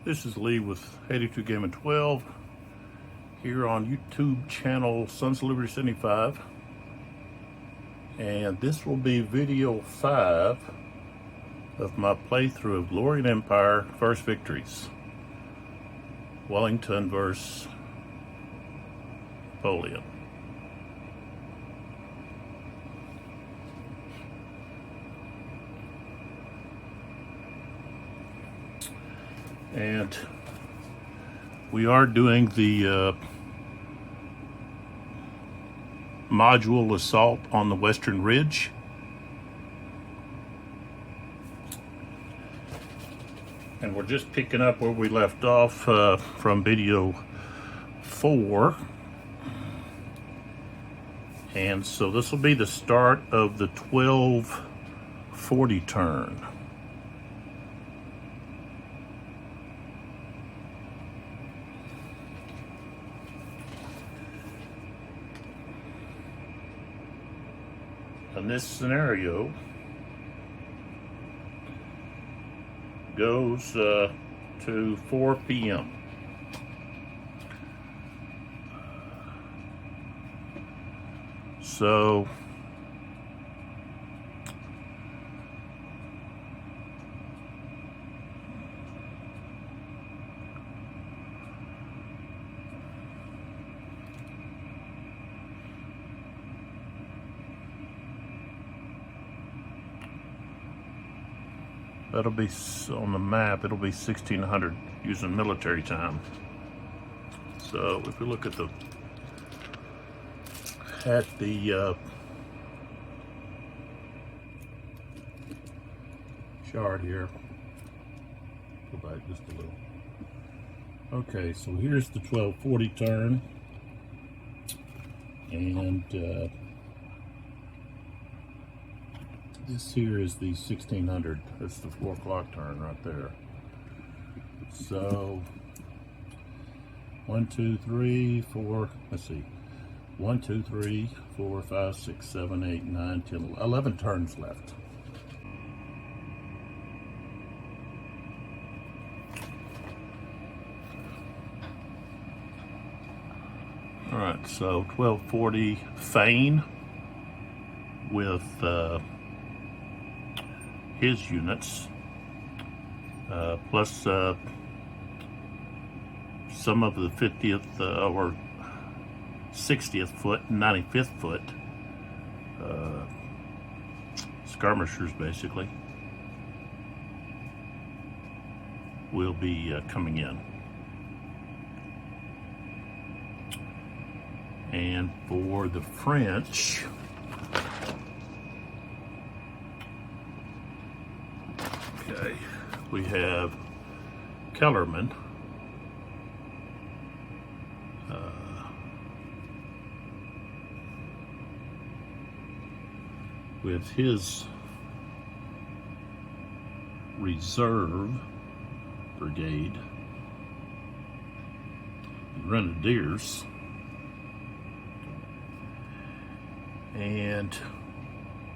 This is Lee with 82 Gaming 12 here on YouTube channel Sons of Liberty 75, and this will be video 5 of my playthrough of Glory and Empire First Victories, Wellington versus Napoleon. And we are doing the module assault on the Western Ridge. And we're just picking up where we left off from video 4. And so this will be the start of the 1240 turn. And this scenario goes to 4 p.m. So that'll be on the map. It'll be 1600 using military time. So if we look at the chart here, go back just a little. Okay, so here's the 1240 turn, and this here is the 1600. That's the 4 o'clock turn right there. So 1, 2, 3, 4. Let's see. 1, 2, 3, 4, 5, 6, 7, 8, 9, 10, 11 turns left. All right. So 1240 Fane with his units, plus some of the 50th or 60th foot and 95th foot skirmishers, basically, will be coming in. And for the French, okay, we have Kellerman, with his reserve brigade and grenadiers, and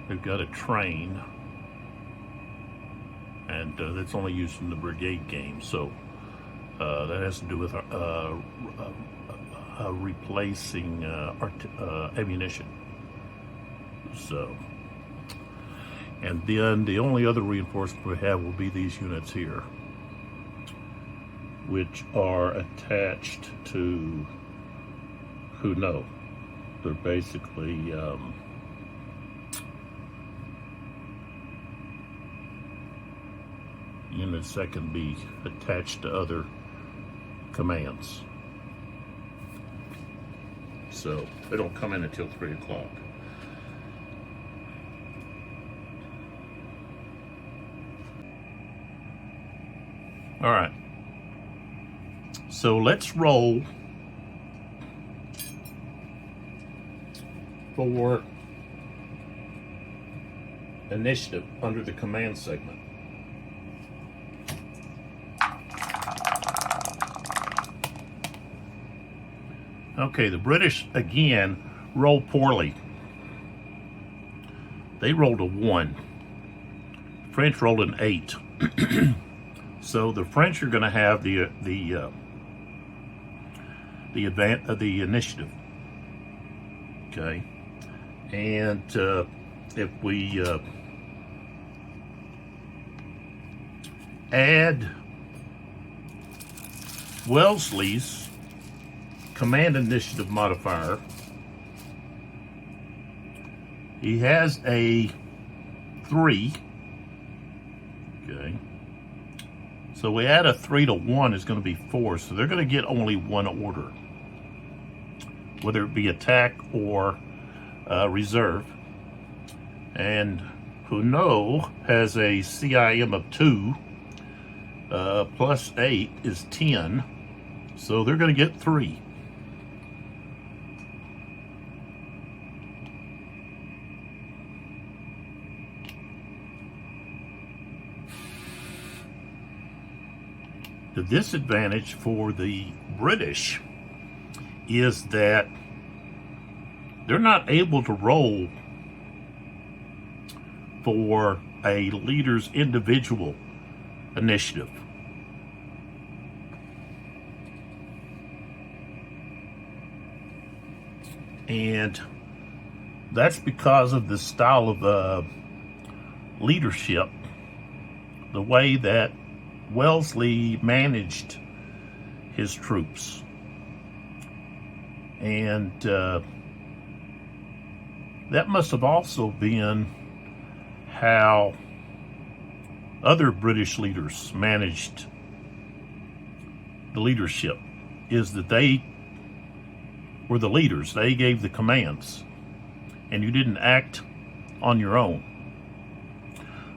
they've got a train, and that's only used in the brigade game, so that has to do with replacing ammunition. So, and then the only other reinforcement we have will be these units here, which are attached to Huno. They're basically units that can be attached to other commands. So they don't come in until 3 o'clock. All right, so let's roll for initiative under the command segment. Okay, the British again rolled poorly. They rolled a 1. French rolled an 8. So the French are going to have the initiative. Okay, and if we add Wellesley's command initiative modifier, he has a 3. Okay. So we add a 3 to 1 is going to be 4. So they're going to get only one order, whether it be attack or reserve. And Huneau has a CIM of 2. Plus 8 is 10. So they're going to get 3. The disadvantage for the British is that they're not able to roll for a leader's individual initiative. And that's because of the style of leadership, the way that Wellesley managed his troops. And that must have also been how other British leaders managed the leadership, is that they were the leaders. They gave the commands, and you didn't act on your own.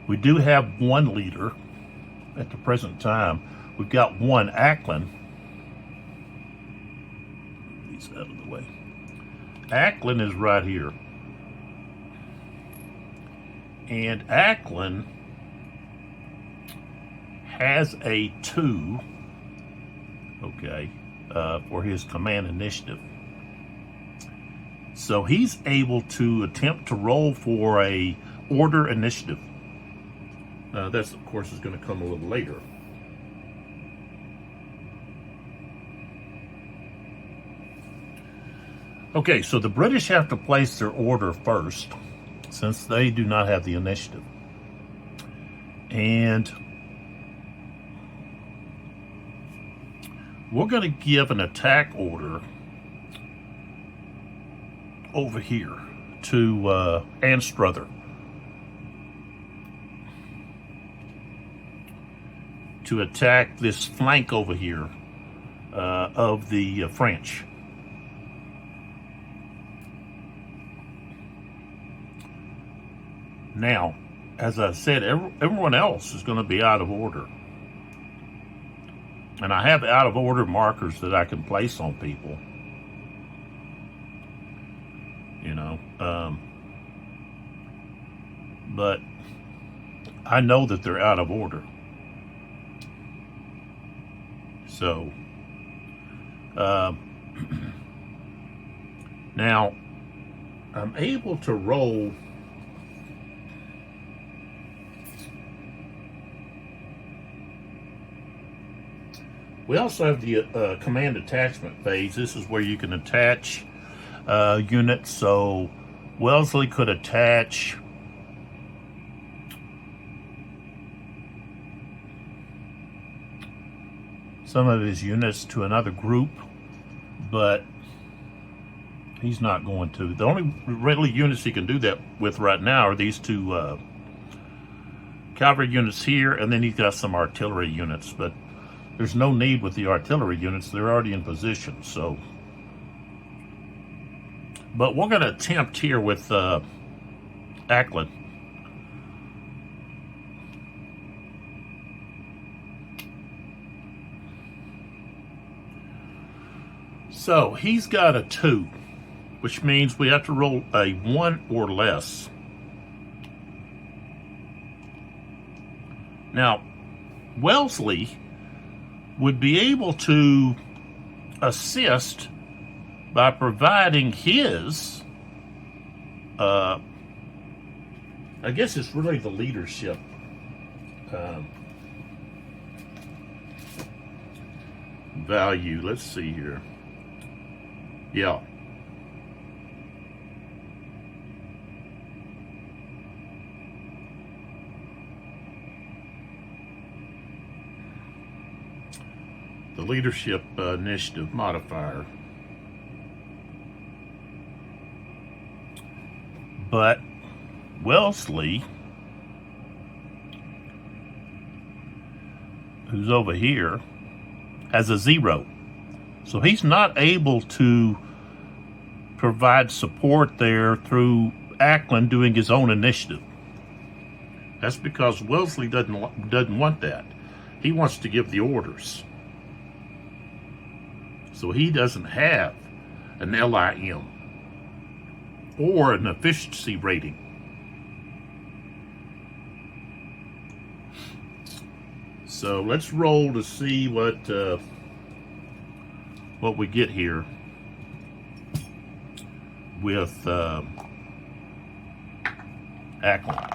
We do have one leader at the present time. We've got one, Ackland. He's out of the way. Ackland is right here. And Ackland has a 2, okay, for his command initiative. So he's able to attempt to roll for a order initiative. That's, of course, is going to come a little later. Okay, so the British have to place their order first, since they do not have the initiative. And we're going to give an attack order over here to Anstruther to attack this flank over here of the French. Now, as I said, everyone else is going to be out of order. And I have out of order markers that I can place on people. You know, but I know that they're out of order. So, now I'm able to roll We also have the command attachment phase. This is where you can attach units. So Wellesley could attach some of his units to another group, but he's not going to. The only really units he can do that with right now are these two cavalry units here, and then he's got some artillery units, but there's no need with the artillery units. They're already in position, so. But we're going to attempt here with Ackland. So he's got a 2, which means we have to roll a 1 or less. Now, Wellesley would be able to assist by providing his, I guess it's really the leadership value. Let's see here. Yeah. The leadership initiative modifier. But Wellesley, who's over here, has a 0. So he's not able to provide support there through Ackland doing his own initiative. That's because Wellesley doesn't want that. He wants to give the orders. So he doesn't have an LIM or an efficiency rating. So let's roll to see what we get here with Ackland.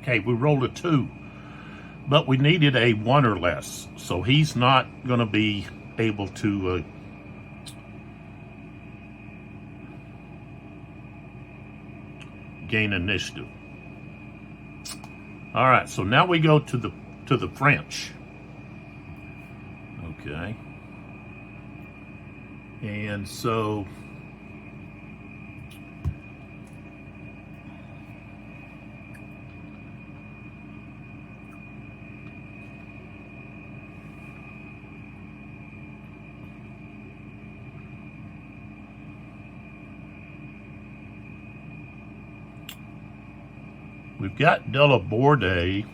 Okay, we rolled a 2, but we needed a 1 or less, so he's not going to be able to gain initiative. All right, so now we go to the French. Okay, and so we've got Delaborde.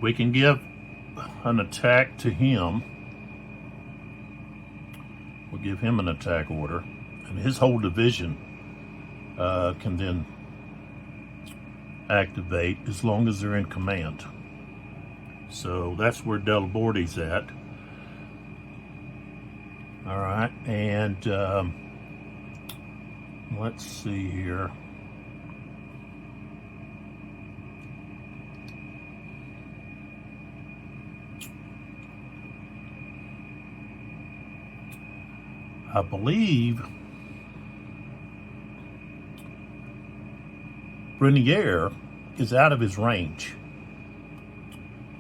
We can give an attack to him. We'll give him an attack order, and his whole division can then activate as long as they're in command. So that's where Delaborde's at. All right, and let's see here. I believe Brenier is out of his range.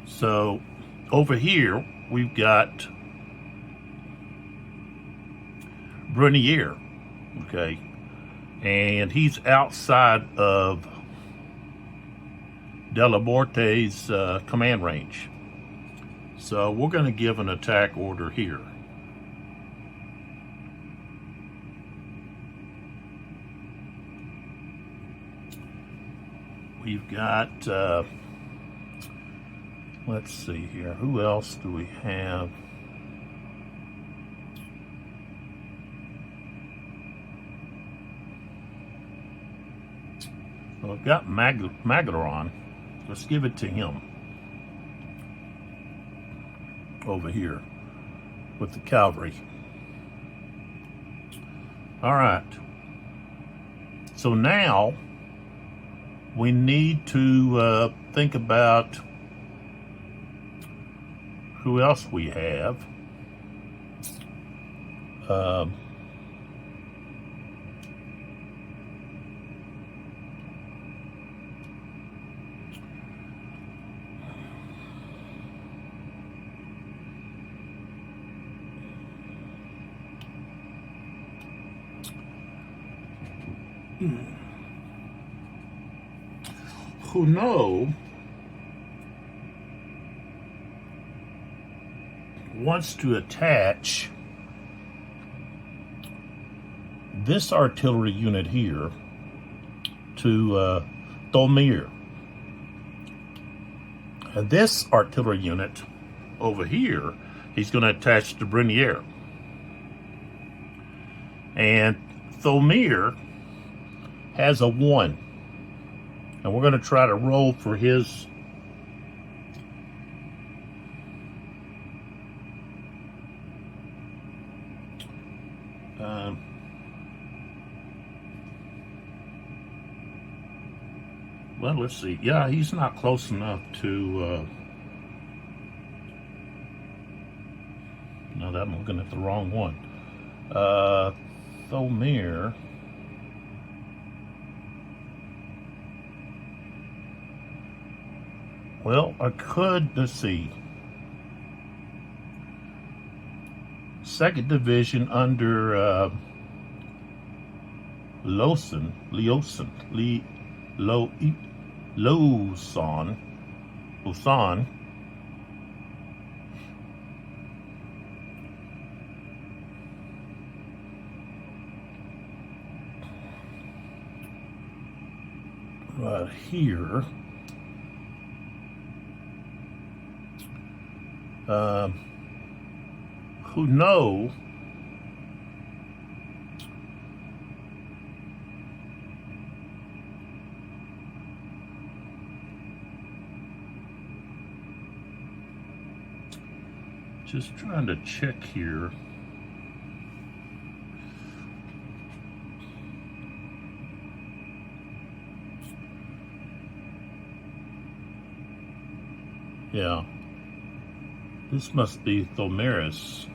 So over here, we've got Brenier, okay, and he's outside of Delaborte's command range. So we're going to give an attack order here. We've got, let's see here, who else do we have? Well, we've got Magaron. Let's give it to him over here with the cavalry. All right. So now we need to think about who else we have. Who wants to attach this artillery unit here to Tholmere, and this artillery unit over here he's going to attach to Brenier. And Tholmere has a 1. And we're going to try to roll for his Well, let's see. Yeah, he's not close enough to. No, I'm looking at the wrong one. Thomir. Well, I could. Let's see. Second division under Lawson, Lawson. Right here. Who know just trying to check here. Yeah. This must be Thomiris.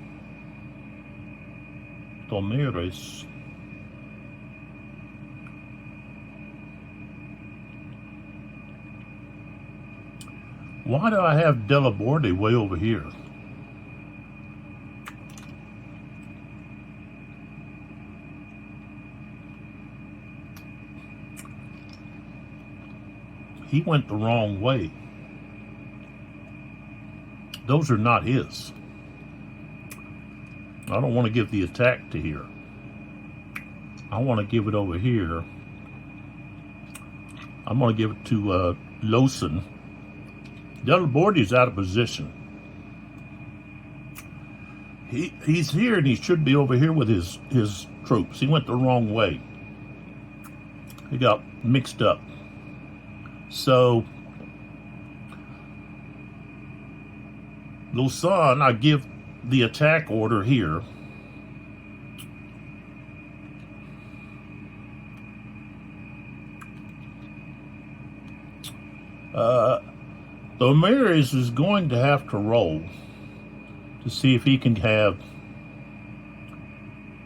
Why do I have Delaborde way over here? He went the wrong way. Those are not his. I don't want to give the attack to here. I want to give it over here. I'm going to give it to Lawson. Delaborde is out of position. He's here and he should be over here with his troops. He went the wrong way. He got mixed up. So Lawson, I give the attack order here. Thomiris is going to have to roll to see if he can have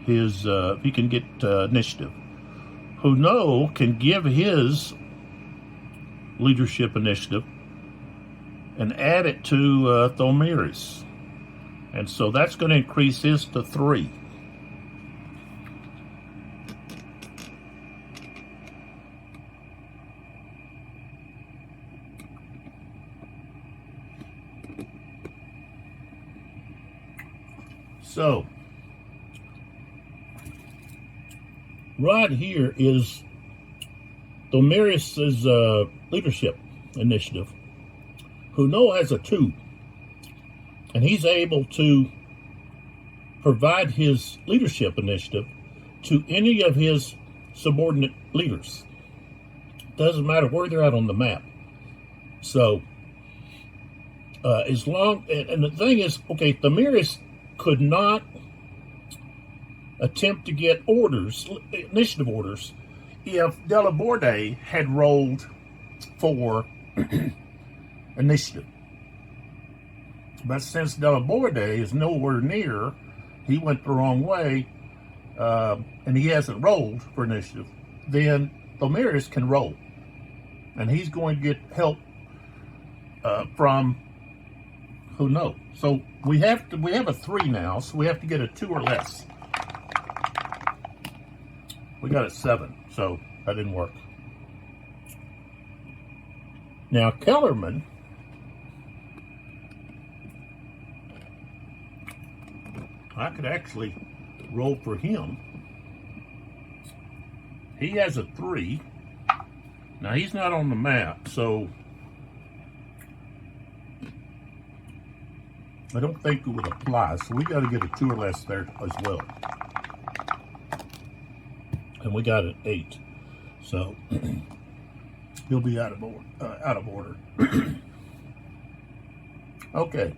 his, if he can get initiative. Huno can give his leadership initiative and add it to Thomiris. And so that's going to increase his to 3. So, right here is Thomiris' leadership initiative. Huno has a 2, and he's able to provide his leadership initiative to any of his subordinate leaders. Doesn't matter where they're at on the map. So, as long, and the thing is, okay, Thomiris could not attempt to get orders, initiative orders, if Delaborde had rolled for initiative. But since Delaborde is nowhere near, he went the wrong way, and he hasn't rolled for initiative, then Thomiris can roll. And he's going to get help from Huno. So we have a 3 now, so we have to get a 2 or less. We got a 7, so that didn't work. Now Kellerman, I could actually roll for him. He has a 3. Now he's not on the map, so I don't think it would apply. So we got to get a 2 or less there as well. And we got an 8, so he'll be out of order. Okay.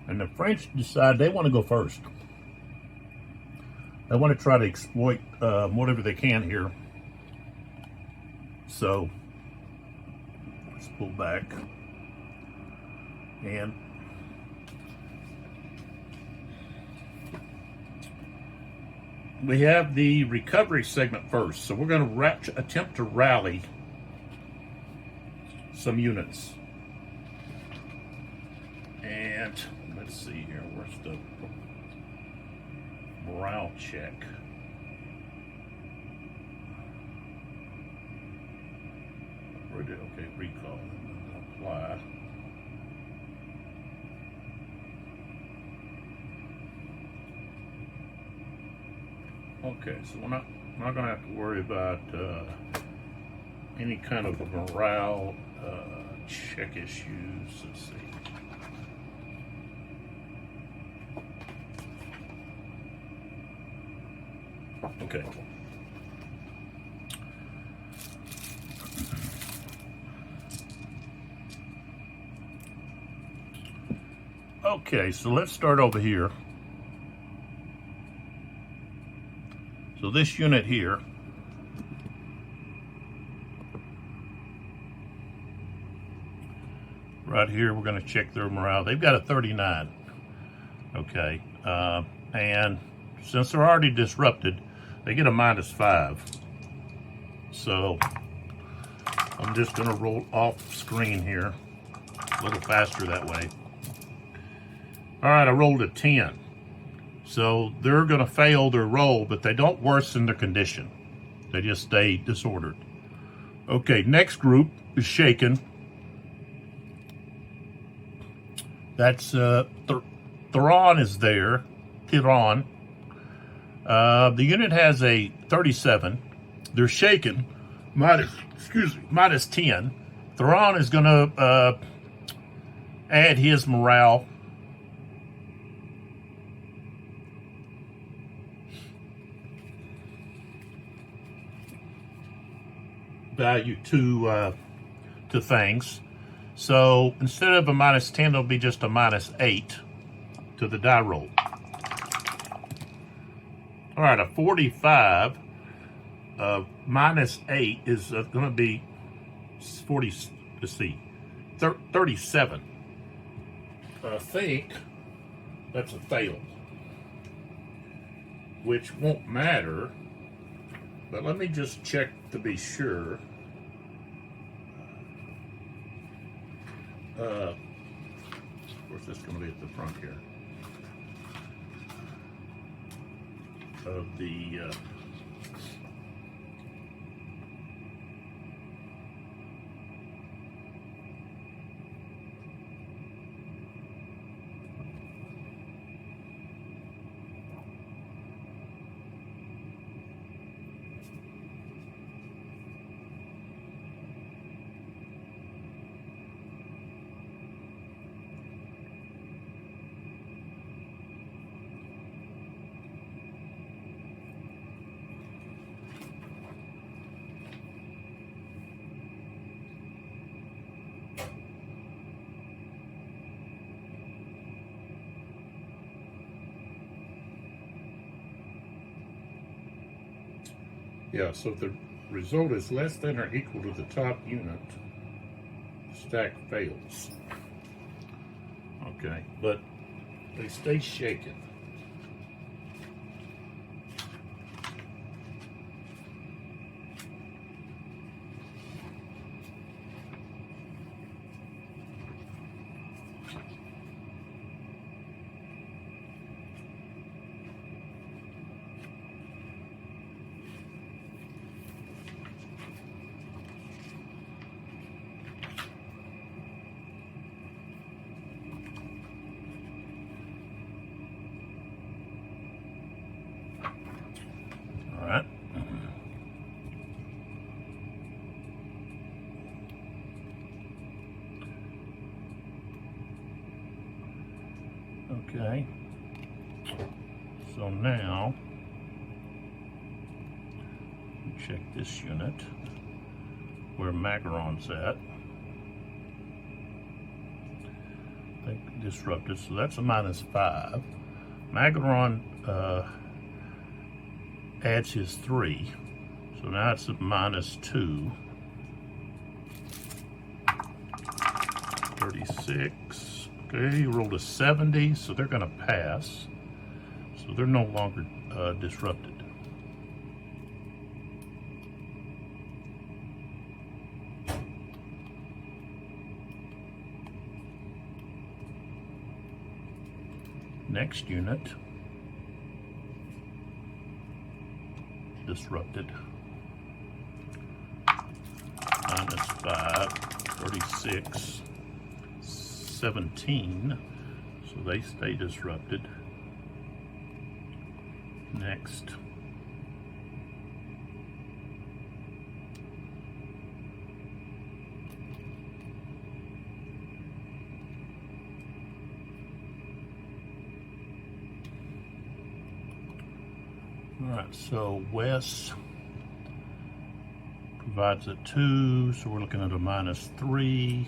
And the French decide they want to go first. They want to try to exploit whatever they can here. So let's pull back. And we have the recovery segment first. So we're going to attempt to rally some units. And let's see here, where's the morale check? Okay, recall, apply. Okay, so we're not going to have to worry about any kind of morale check issues. Let's see. Okay. Okay, so let's start over here. So this unit here, right here, we're going to check their morale. They've got a 39. Okay, and since they're already disrupted, they get a -5. So I'm just going to roll off screen here a little faster that way. All right, I rolled a 10. So they're going to fail their roll, but they don't worsen their condition. They just stay disordered. Okay, next group is shaken. That's Theron is there. Theron. The unit has a 37. They're shaken. -10. Theron is going to add his morale. Value to things. So instead of a -10, it'll be just a -8 to the die roll. All right, a 45 -8 is going to be 40. Let's see, 37. I think that's a fail, which won't matter. But let me just check to be sure. Of course, that's going to be at the front here of the yeah, so if the result is less than or equal to the top unit, stack fails. Okay, but they stay shaken. Okay, so now check this unit where Magaron's at. I think disrupted, so that's a -5. Magaron adds his 3, so now it's a -2. 36. Okay, he rolled a 70, so they're going to pass. So they're no longer disrupted. Next unit, disrupted. -5, 36, 17, so they stay disrupted. Next, all right, so Wes provides a 2, so we're looking at a -3,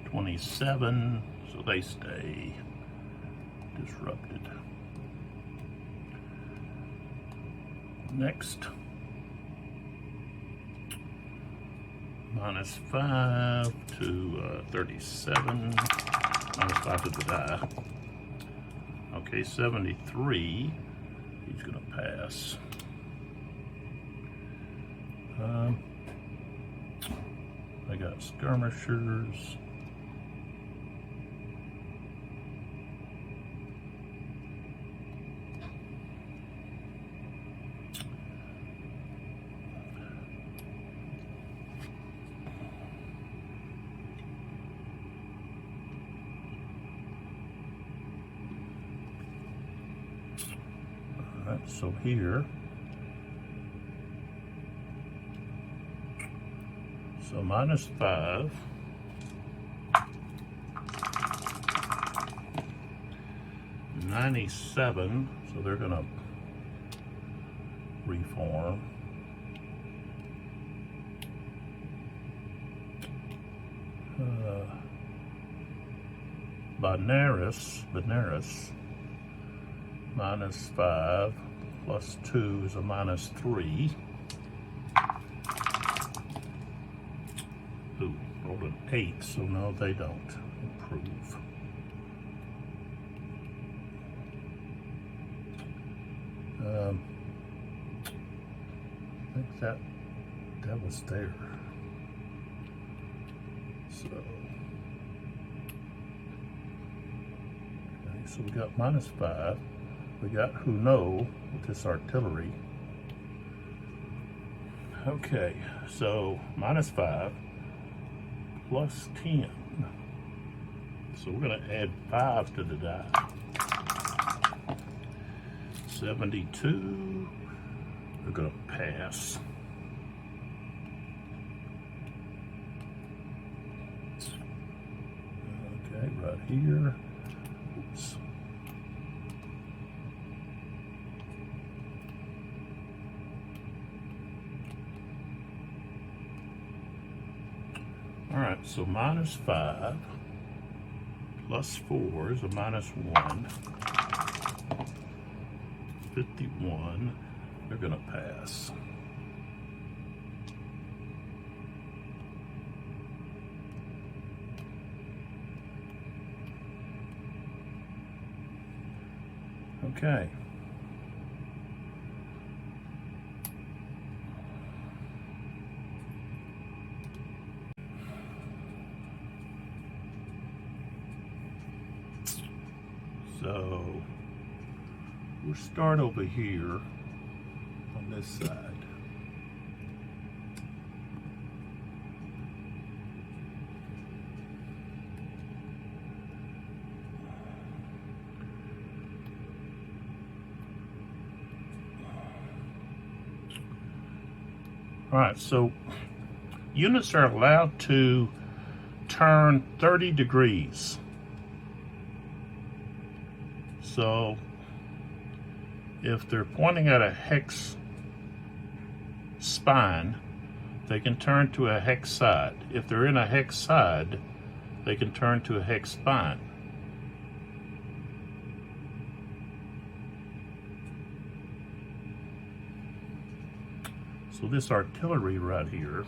27, so they stay disrupted. Next, -5 to 37, -5 to the die. Okay, 73, he's gonna pass. I got skirmishers. All right, so here, so -5, -97, so they're gonna reform. Benares, -5 plus 2 is a -3. Ooh, rolled an 8, so no, they don't improve. I think that was there. So, okay, so we got -5. We got who know with this artillery. Okay, so -5 plus 10. So we're going to add 5 to the die. 72. We're going to pass. Okay, right here. Oops. All right, so -5 plus 4 is a -1. 51. They're going to pass. Okay. So we'll start over here on this side. All right, so units are allowed to turn 30 degrees. So if they're pointing at a hex spine, they can turn to a hex side. If they're in a hex side, they can turn to a hex spine. So this artillery right here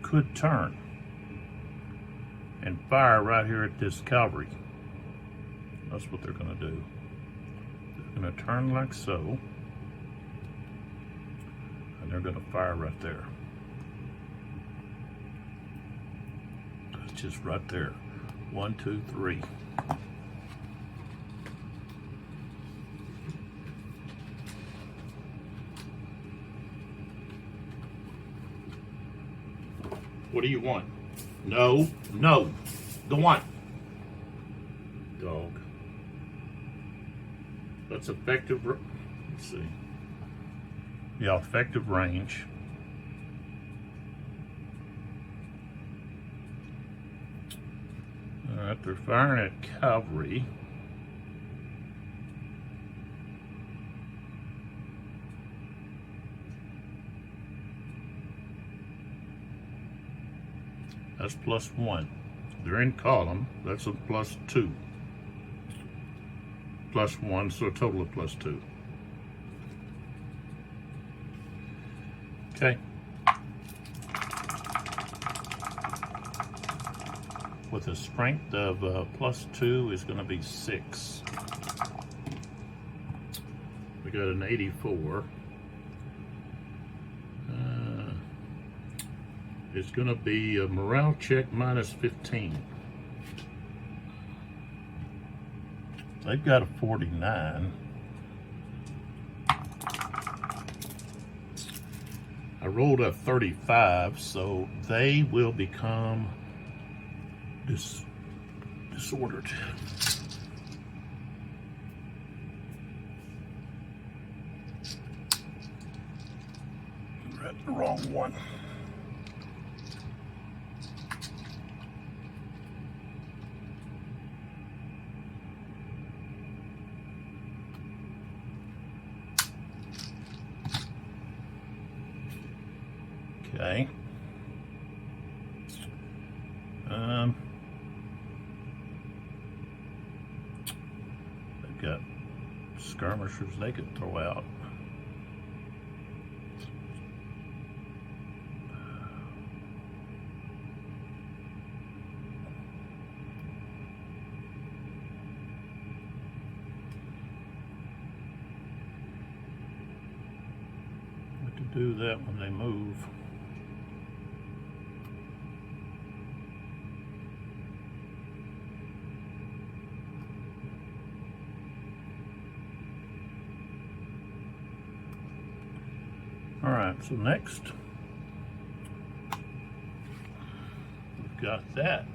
could turn and fire right here at this cavalry. That's what they're going to do. They're going to turn like so, and they're going to fire right there. It's just right there. 1, 2, 3. What do you want? No, no, the one. Dog. That's effective. Let's see. Yeah, effective range. All right, they're firing at cavalry. That's +1. They're in column. That's a +2. +1, so a total of +2. Okay. With a strength of +2 is going to be 6. We got an 84. It's going to be a morale check -15. They've got a 49. I rolled a 35, so they will become disordered. We're at the wrong one. Okay. They've got skirmishers they could throw out. We could do that when they move. All right, so next, we've got that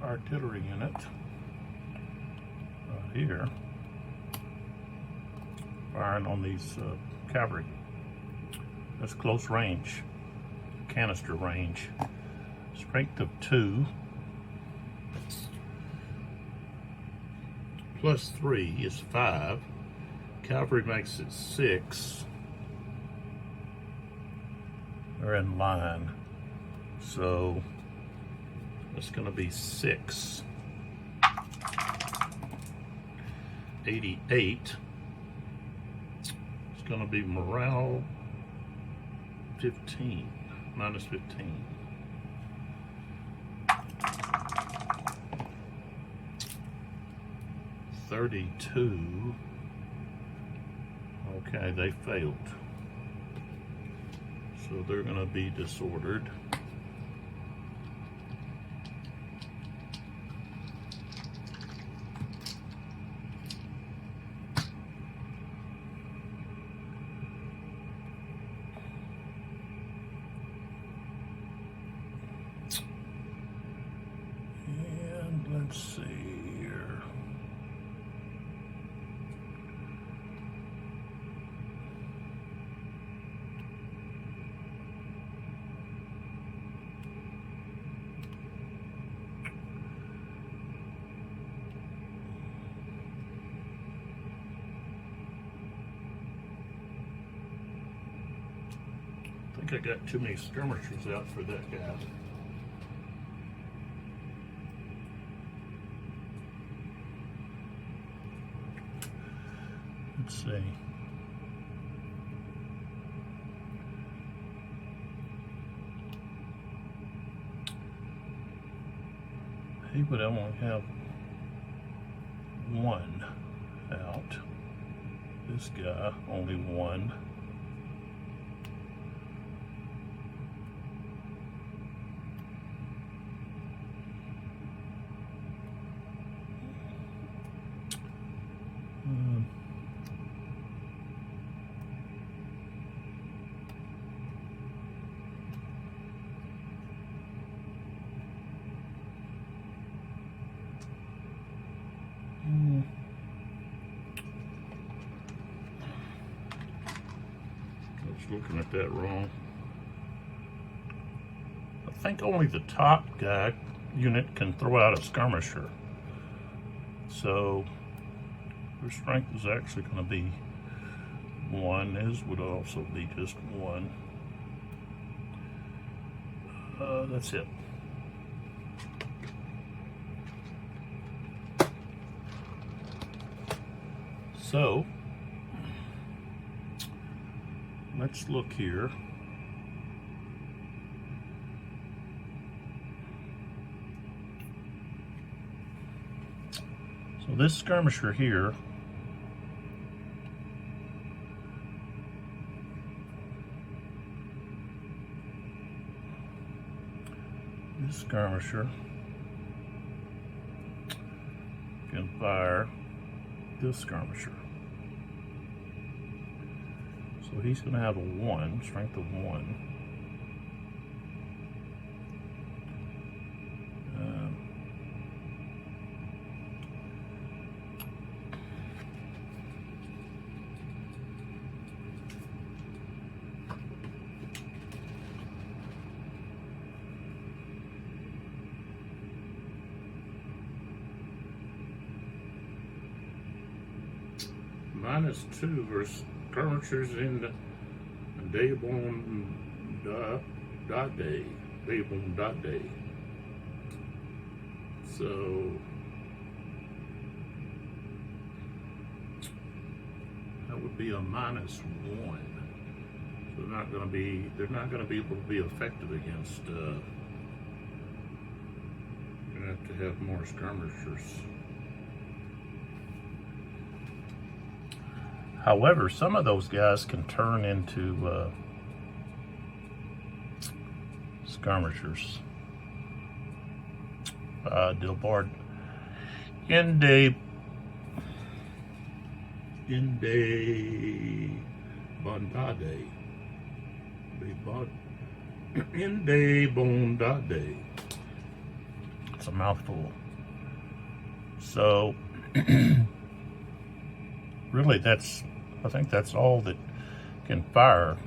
artillery unit right here, firing on these cavalry. That's close range, canister range. Strength of 2, +3 is 5. Cavalry makes it 6. They're in line, so it's going to be 6. 88. It's going to be morale 15, -15. $32. Okay, they failed. So they're going to be disordered. And let's see here. think I got too many skirmishers out for that guy. Let's see. He would only have one out. This guy, only one. Looking at that wrong. I think only the top guy unit can throw out a skirmisher. So their strength is actually going to be 1. His would also be just 1. That's it. So let's look here. So this skirmisher here can fire this skirmisher. So he's going to have a 1, strength of 1. -2 versus skirmishers in the Daybon Day. So that would be a -1. So they're not going to be able to be effective against. You're going to have more skirmishers. However, some of those guys can turn into skirmishers. Dilbard Inde Bondade. Inde Bondade. It's a mouthful. So really, I think that's all that can fire.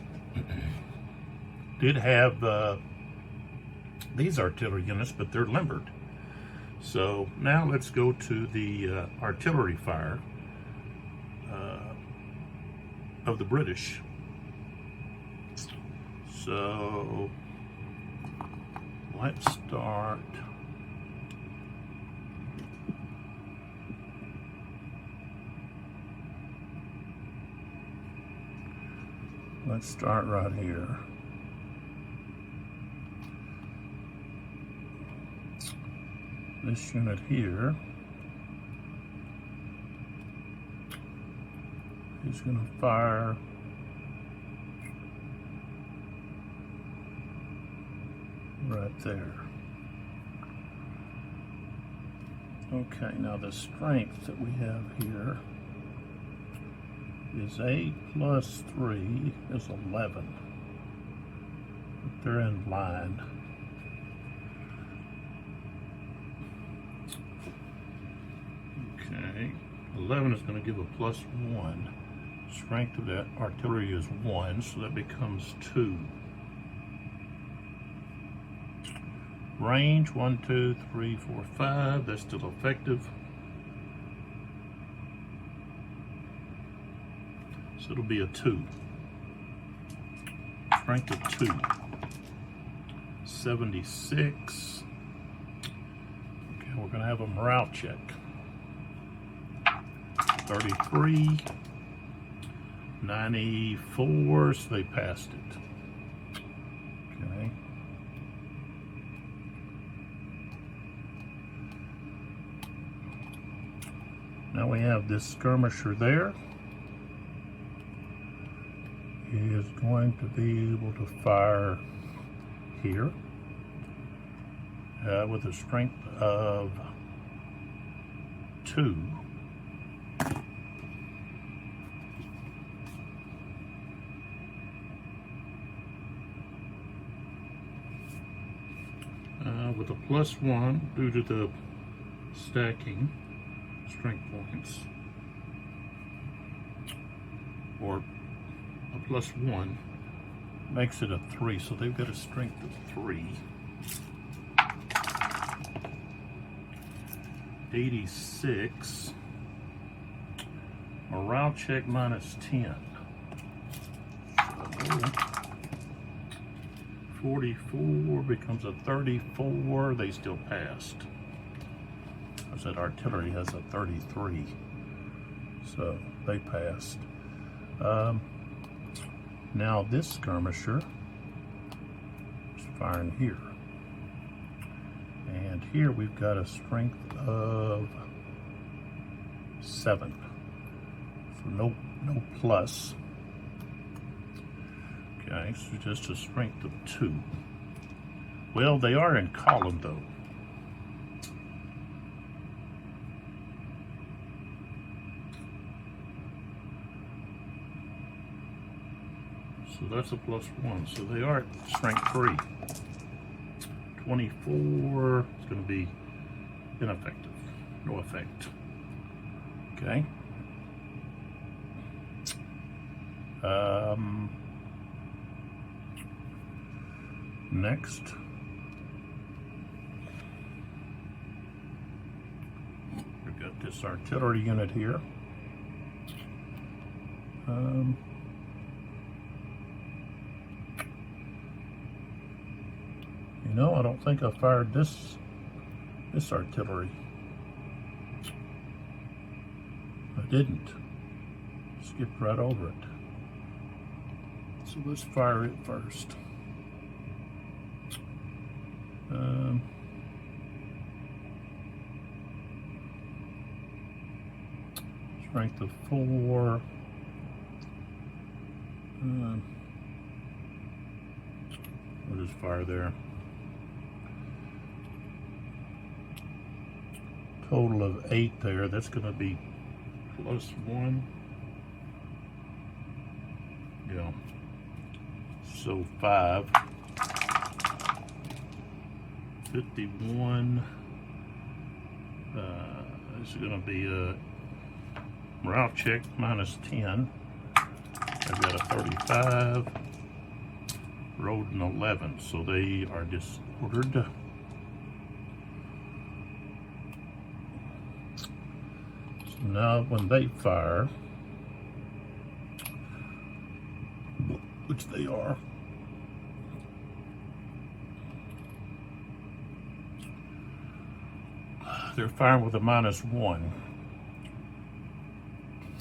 Did have these artillery units, but they're limbered. So now let's go to the artillery fire of the British. So let's start. Let's start right here. This unit here is going to fire right there. Okay, now the strength that we have here is 8 plus 3 is 11. But they're in line. Okay, 11 is going to give a +1. Strength of that artillery is 1, so that becomes 2. Range 1, 2, 3, 4, 5. That's still effective. So it'll be a 2. strength of 2. 76. Okay, we're going to have a morale check. 33. 94, so they passed it. Okay. Now we have this skirmisher there. He is going to be able to fire here with a strength of 2. With a +1 due to the stacking strength points, or a +1 makes it a 3, so they've got a strength of 3. 86. Morale check -10. So 44 becomes a 34. They still passed. I said artillery has a 33, so they passed. Now this skirmisher is firing here, and here we've got a strength of 7, so no plus. Okay, so just a strength of 2. Well, they are in column though. So that's a +1. So they are at strength 3. 24 is going to be ineffective. No effect. Okay. Next. We've got this artillery unit here. You know, I don't think I fired this artillery. I didn't. Skipped right over it. So let's fire it first. Strength of 4. We'll just fire there. Total of 8 there. That's going to be +1. Yeah. So 5. 51. This is going to be a morale check -10. I've got a 35. Rolled an 11, so they are disordered. So now when they fire, which they are, they're firing with a -1.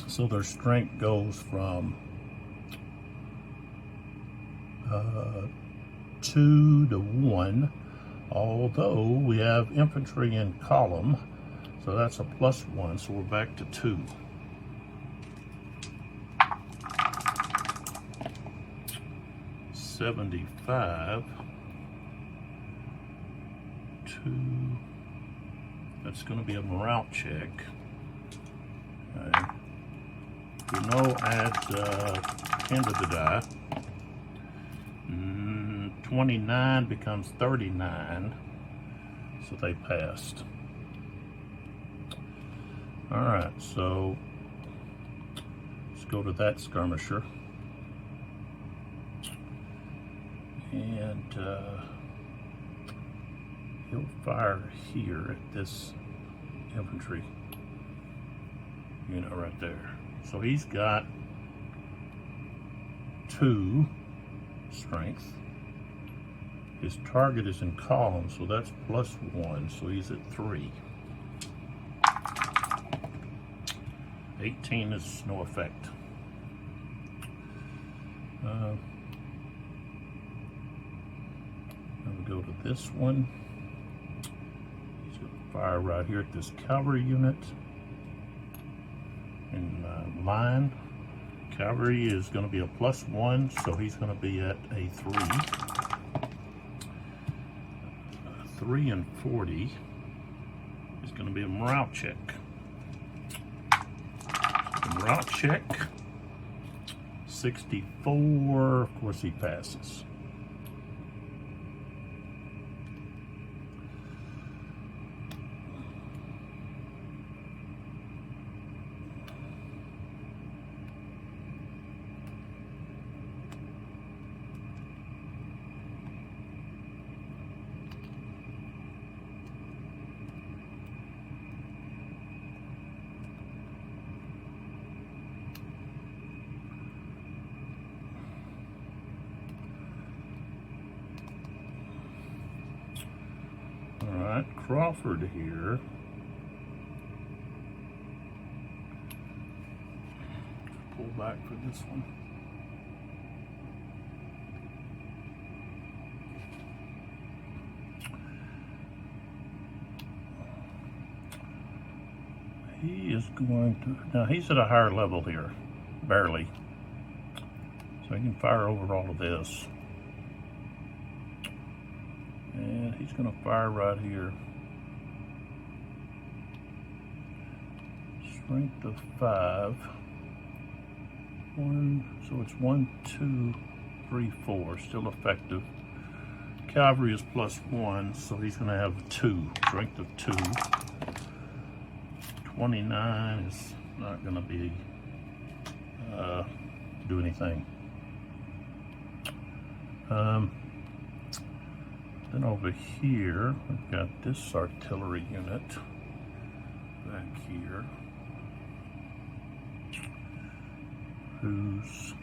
So their strength goes from 2 to 1, although we have infantry in column, so that's a +1, so we're back to 2. $75. 2. That's going to be a morale check. Okay. We know add 10 to the die. 29 becomes 39, so they passed. All right, so let's go to that skirmisher. And he'll fire here at this infantry unit right there. So he's got 2. strength. His target is in column, so that's +1, so he's at 3. 18 is no effect. Now we go to this one. He's going to fire right here at this cavalry unit in line. Cavalry is going to be a +1, so he's going to be at a 3. 3 and 40 is going to be a morale check. Morale check. 64, of course he passes. All right, Crawford here. Pull back for this one. He is going to, now he's at a higher level here, barely. So he can fire over all of this. And he's going to fire right here. Strength of 5. So it's 1, 2, 3, 4. Still effective. Cavalry is +1, so he's going to have 2. Strength of 2. 29 is not going to be do anything. Then over here, we've got this artillery unit back here, who's,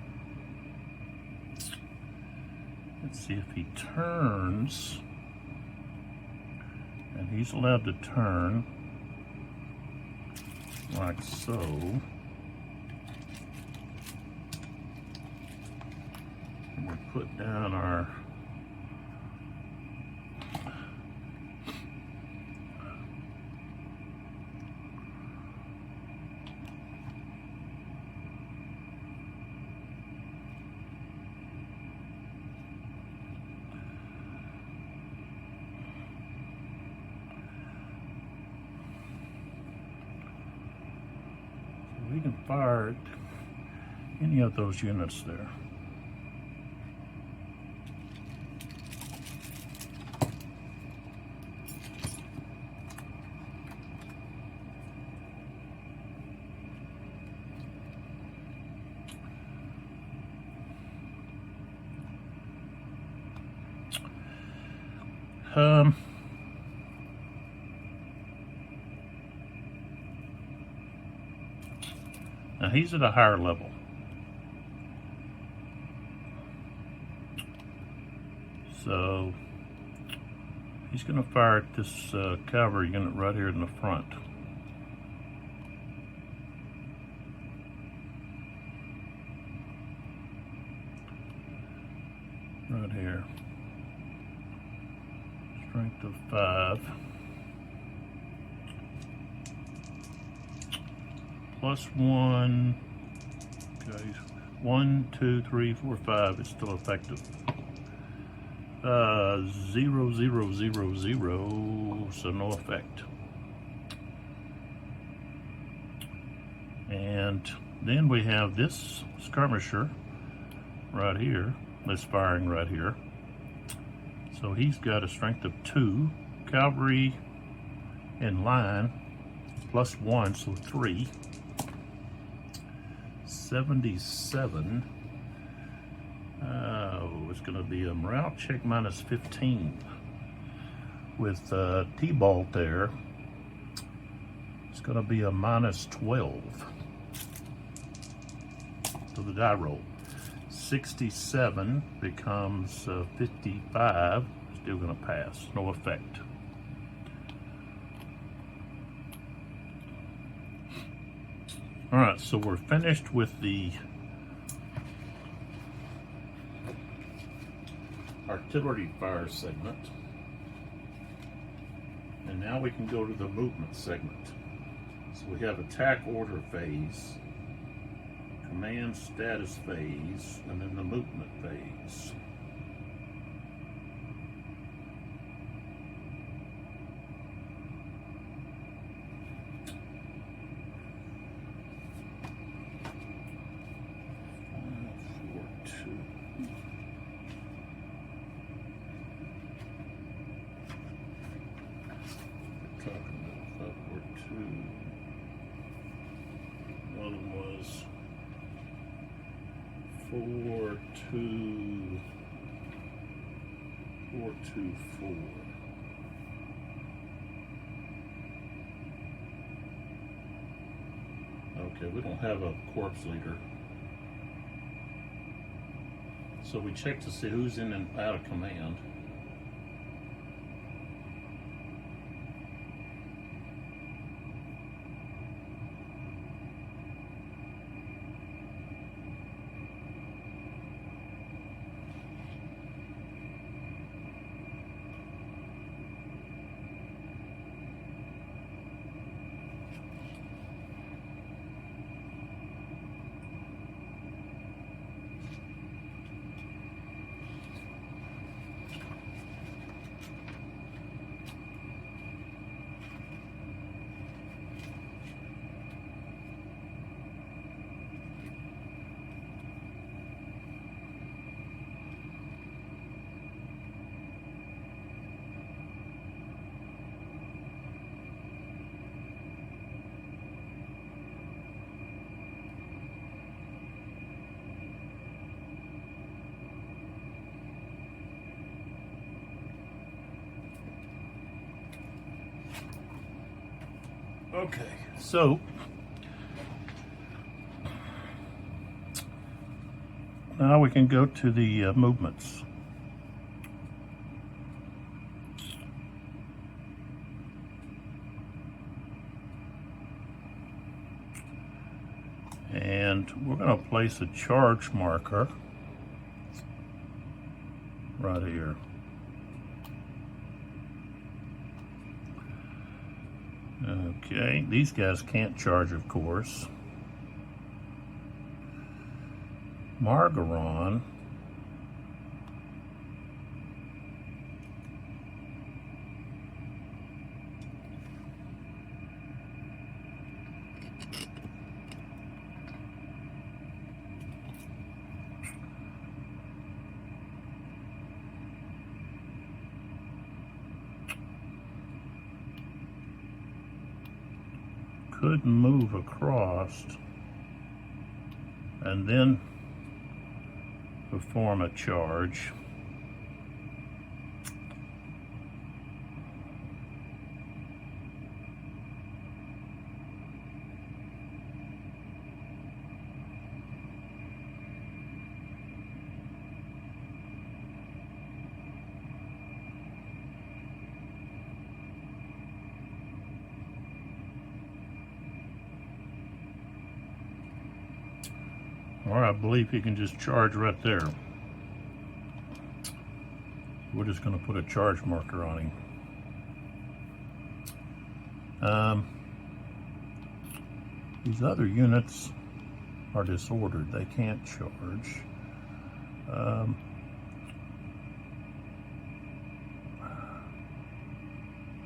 let's see if he turns, and he's allowed to turn like so. And we put down our we can fire at any of those units there. Now he's at a higher level. So he's going to fire at this cavalry unit right here in the front. Right here. Strength of 5. +1. Okay. 1, 2, 3, 4, 5 is still effective. 0, 0, 0, 0, so no effect. And then we have this skirmisher right here that's firing right here. So he's got a strength of 2. Cavalry in line, +1, so 3. 77. It's going to be a morale check -15 with T-Ball there. It's going to be a -12 to the die roll. 67 becomes 55. Still going to pass. No effect. All right, so we're finished with the artillery fire segment. And now we can go to the movement segment. So we have attack order phase, command status phase, and then the movement phase. One was 424. Okay, we don't have a corps leader. So we check to see who's in and out of command. Okay, so now we can go to the movements. And we're going to place a charge marker right here. Okay, these guys can't charge, of course. Margaron. Could move across and then perform a charge. Or I believe he can just charge right there. We're just going to put a charge marker on him. These other units are disordered. They can't charge.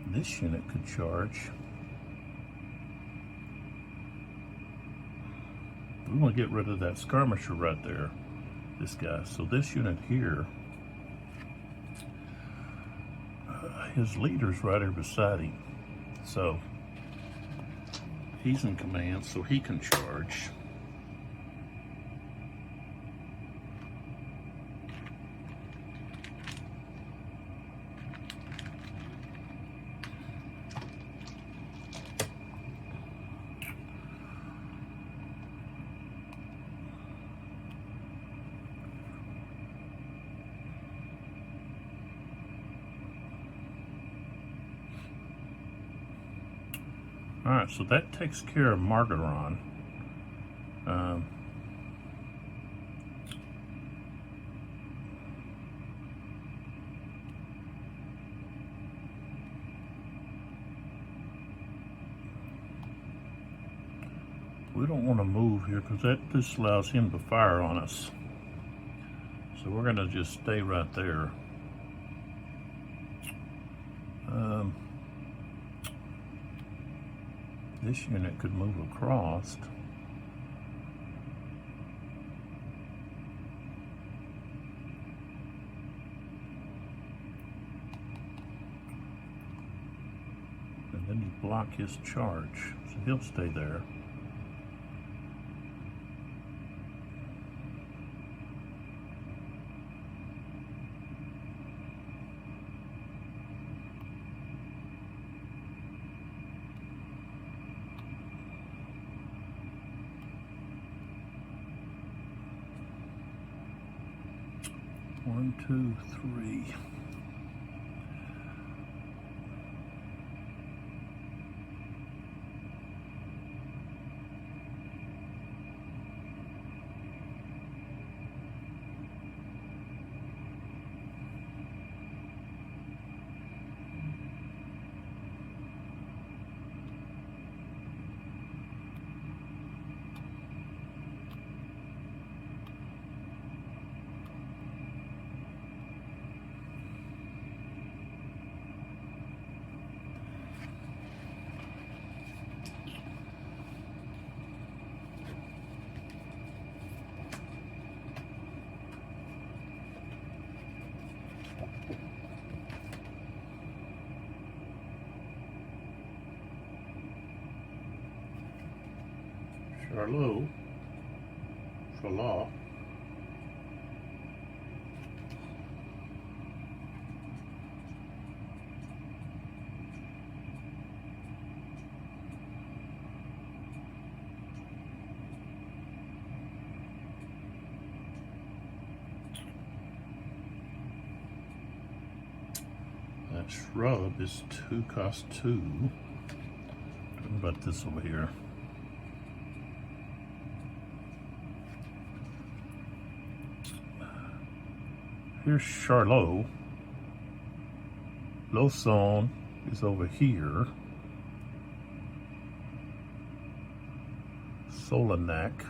This unit could charge. We want to get rid of that skirmisher right there, this guy. So this unit here, his leader's right here beside him. So he's in command, so he can charge. All right, so that takes care of Margaron. Um, we don't want to move here because this allows him to fire on us. So we're going to just stay right there. This unit could move across. And then you block his charge, so he'll stay there. One, two, three. Charlot. That shrub is 2 cost 2. What about this over here? Here's Charlot. Lauson is over here. Solanac.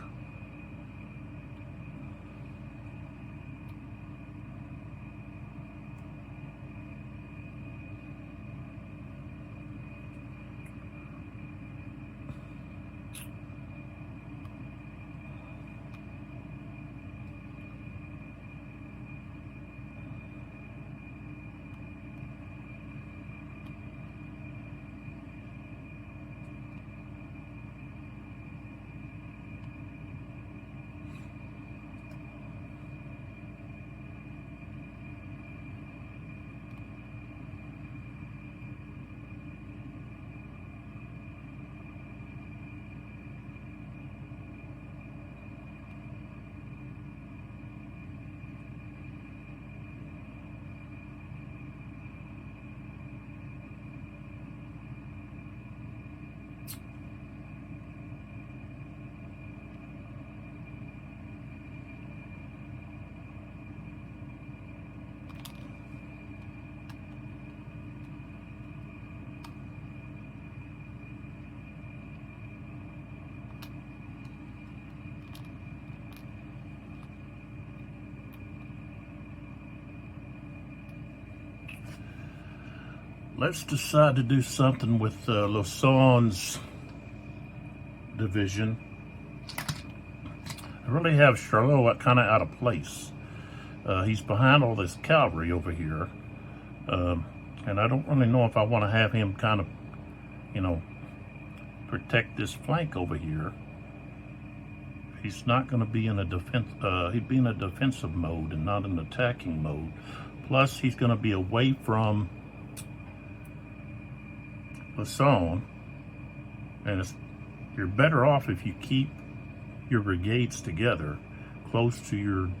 Let's decide to do something with Lauson's division. I really have Charlot kind of out of place. He's behind all this cavalry over here. And I don't really know if I want to have him kind of, protect this flank over here. He's not going to be in a defense, he'd be in a defensive mode and not an attacking mode. Plus, he's going to be away from Lauson, and you're better off if you keep your brigades together close to your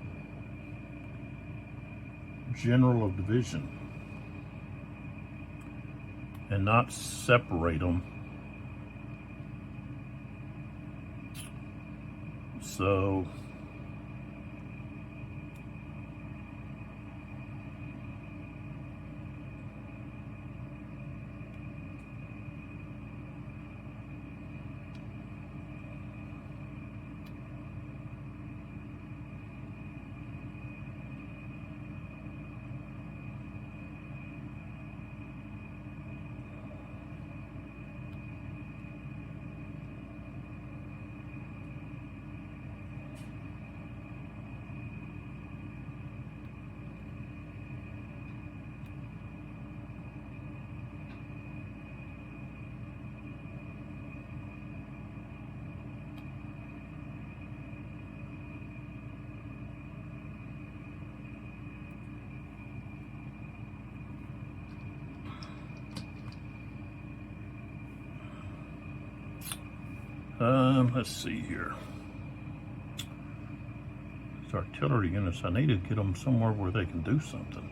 general of division and not separate them So let's see here. These artillery units, I need to get them somewhere where they can do something.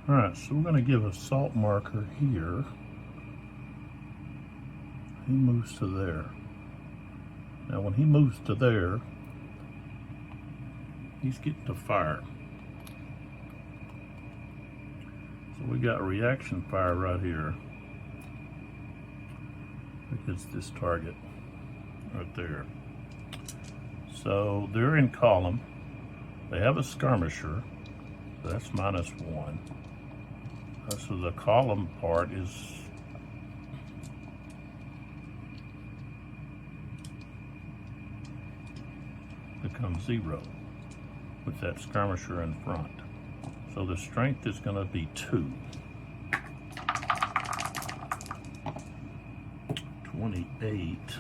All right, so we're going to give a salt marker here. He moves to there. Now when he moves to there, he's getting to fire. So we got reaction fire right here against this target right there. So they're in column. They have a skirmisher. That's -1. So the column part is becomes 0 with that skirmisher in front. So the strength is going to be 2. 28.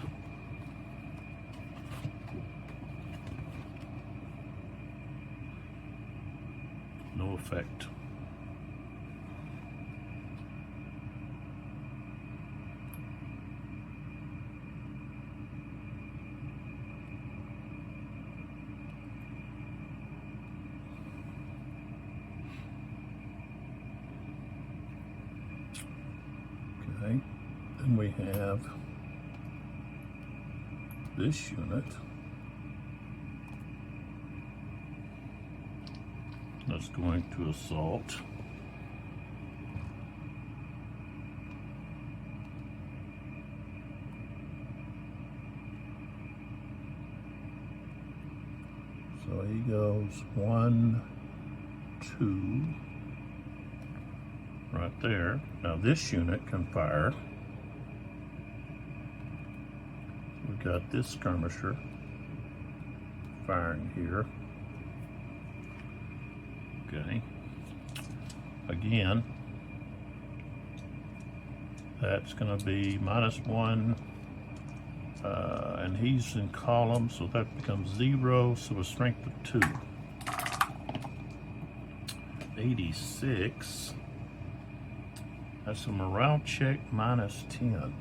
No effect. Okay, then we have this unit that's going to assault. So he goes 1, 2, right there. Now this unit can fire. We've got this skirmisher firing here. Okay. Again, that's going to be -1, And he's in column, so that becomes 0, so a strength of 2. 86. That's a morale check minus 10.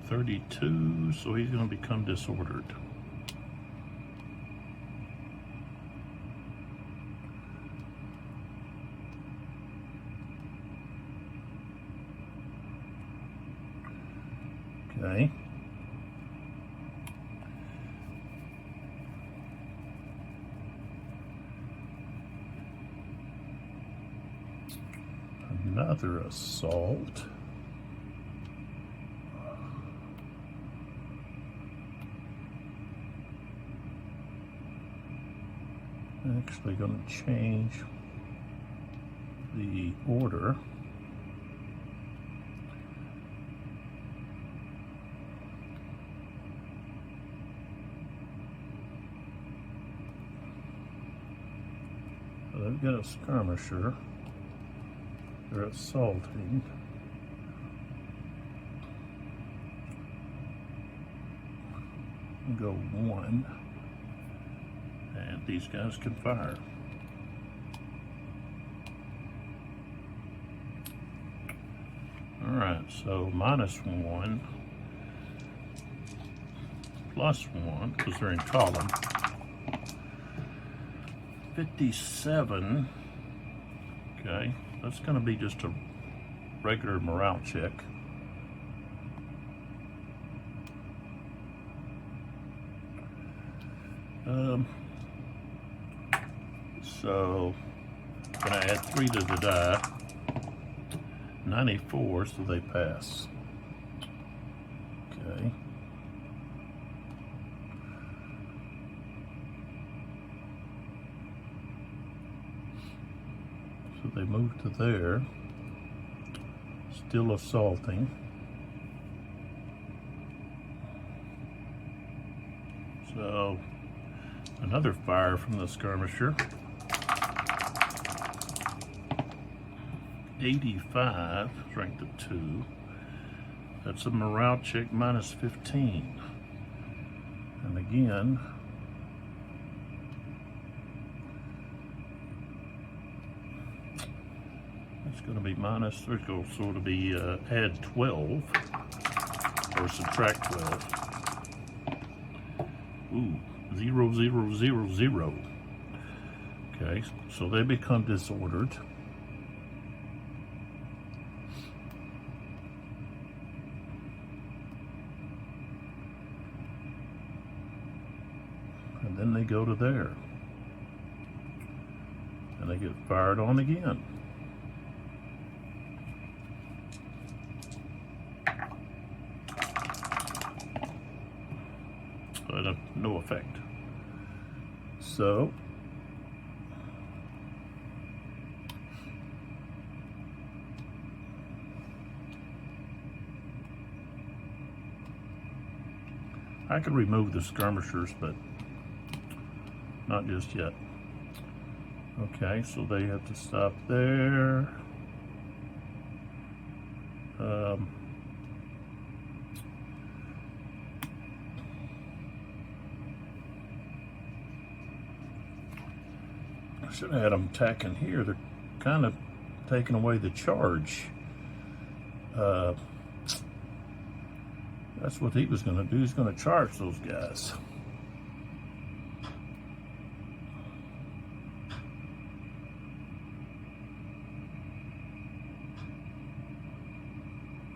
$32, so he's going to become disordered. Okay. Another assault. Actually going to change the order. So they've got a skirmisher. They're assaulting. Go 1. And these guys can fire. All right, so -1, +1, because they're in column. 57. Okay, that's going to be just a regular morale check. So I'm going to add 3 to the die. 94, so they pass. Okay. So they move to there. Still assaulting. So another fire from the skirmisher. 85, strength of 2. That's a morale check minus 15. And again, it's going to be minus 3, so it'll be add 12 or subtract 12. Ooh, 0, 0, 0, 0. Okay, so they become disordered. And then they go to there. And they get fired on again. But no effect. So I could remove the skirmishers, but not just yet. Okay, so they have to stop there. I should have had them attacking here. They're kind of taking away the charge. That's what he was going to do. He's going to charge those guys.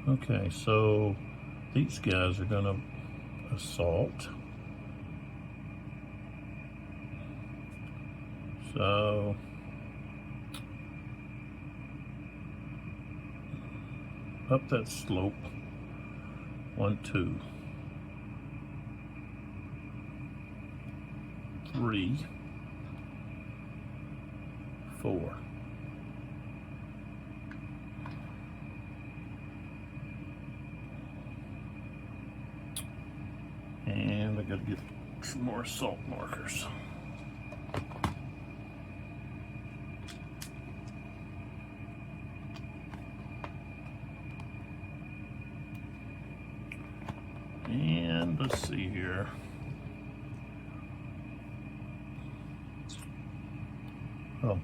Okay, so these guys are going to assault. So up that slope, 1, 2, 3, 4. And I gotta get some more assault markers. let's see here. Oh.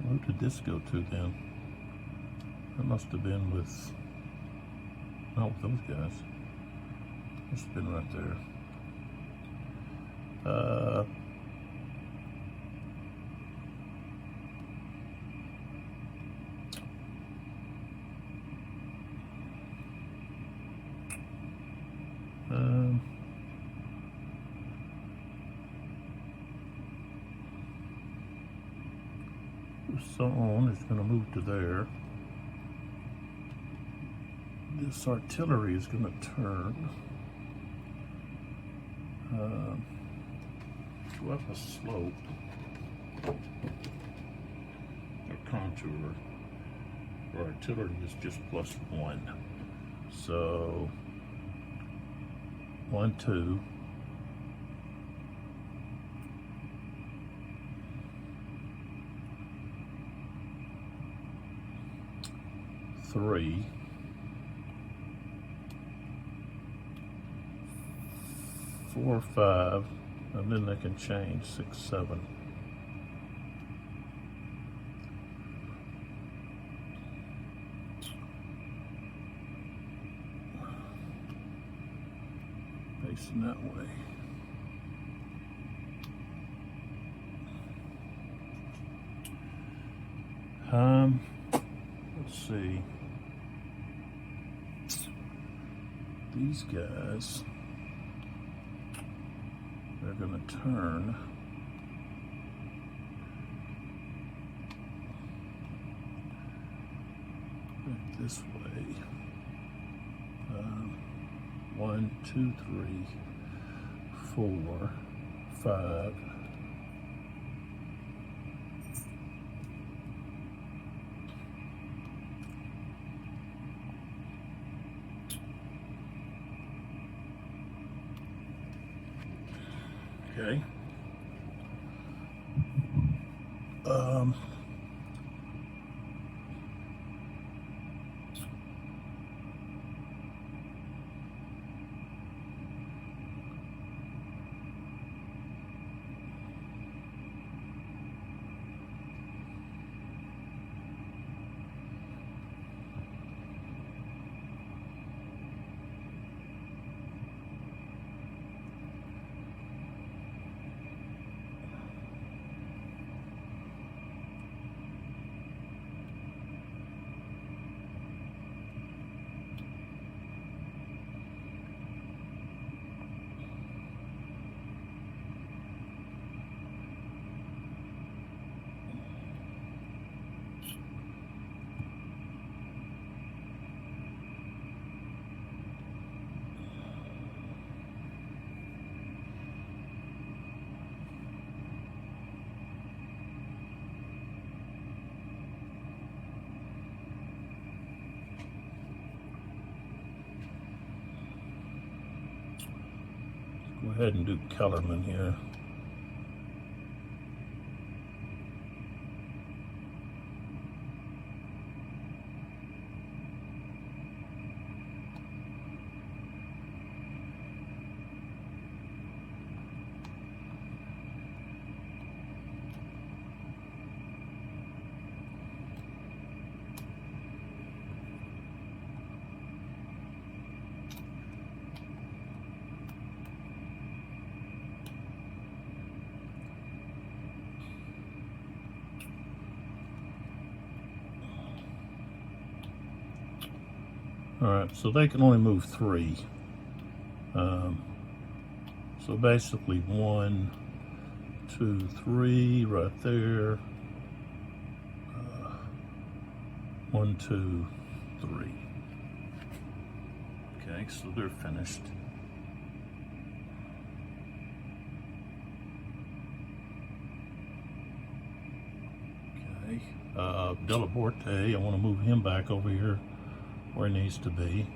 Who did this go to then? That must have been with, not with those guys. Must have been right there. So on is going to move to there. This artillery is going to turn. Go up a slope or contour. Our artillery is just +1. So 1, 2. 3, 4, 5, and then they can change 6, 7. Facing that way. Let's see. These guys, they're going to turn back this way. 1, 2, 3, 4, 5. Okay. Go ahead and do Kellerman here. Alright, so they can only move 3. So basically 1, 2, 3 right there. 1, 2, 3. Okay, so they're finished. Okay, Delaborte, I want to move him back over here where he needs to be.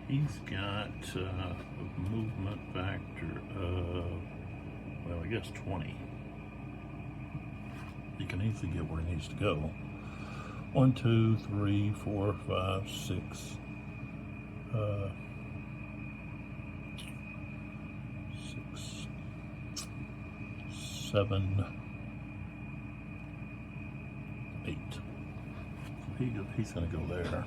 He's got a movement factor of, well, I guess 20. he can easily get where he needs to go. 1, 2, 3, 4, 5, 6. 6, 7, 8. He's going to go there.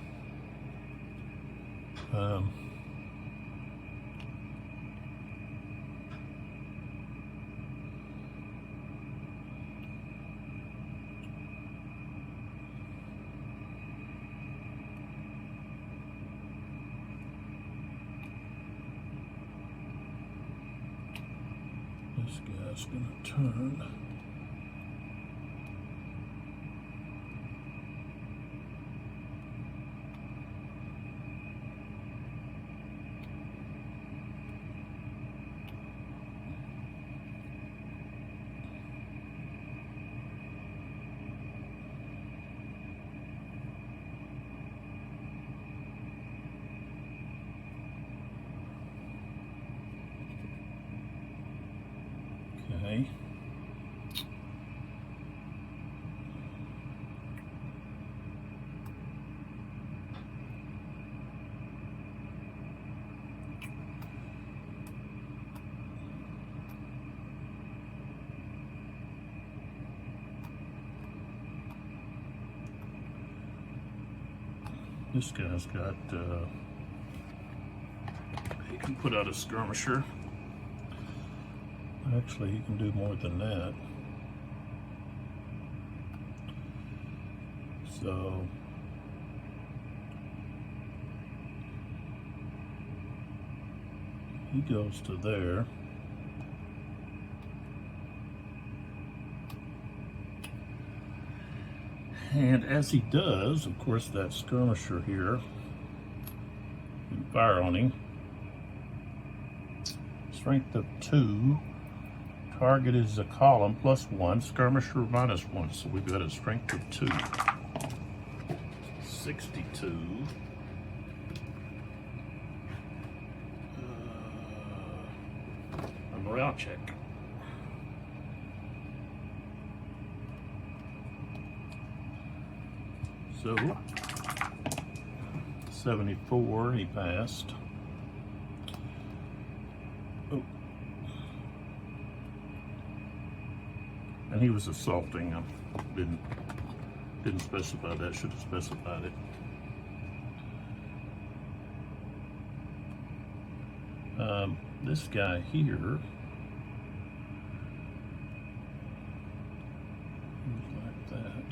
This guy's going to turn. Okay. This guy's got, he can put out a skirmisher. Actually, he can do more than that. So, he goes to there. And as he does, of course, that skirmisher here can fire on him. Strength of 2. Target is a column +1, skirmisher -1. So we've got a strength of 2. 62. A morale check. So 74, he passed. Oh. And he was assaulting. I didn't specify that. Should have specified it. This guy here, like that.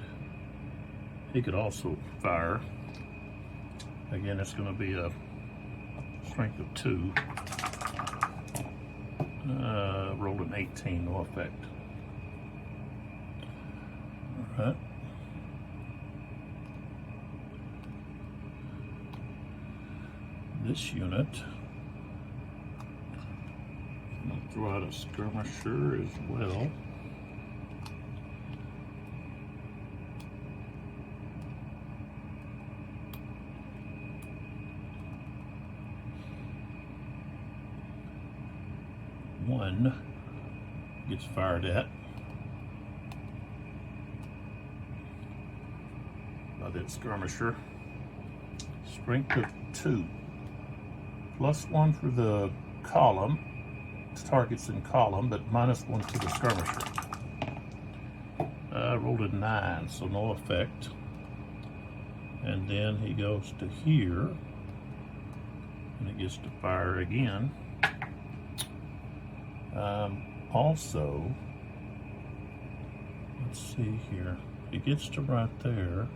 He could also fire. Again, it's going to be a strength of 2. Rolled an 18, no effect. All right. This unit, I'm going to throw out a skirmisher as well. One gets fired at by that skirmisher. Strength of 2. +1 for the column. Targets in column, but -1 to the skirmisher. I rolled a 9, so no effect. And then he goes to here, and it gets to fire again. Also, let's see here. It gets to right there.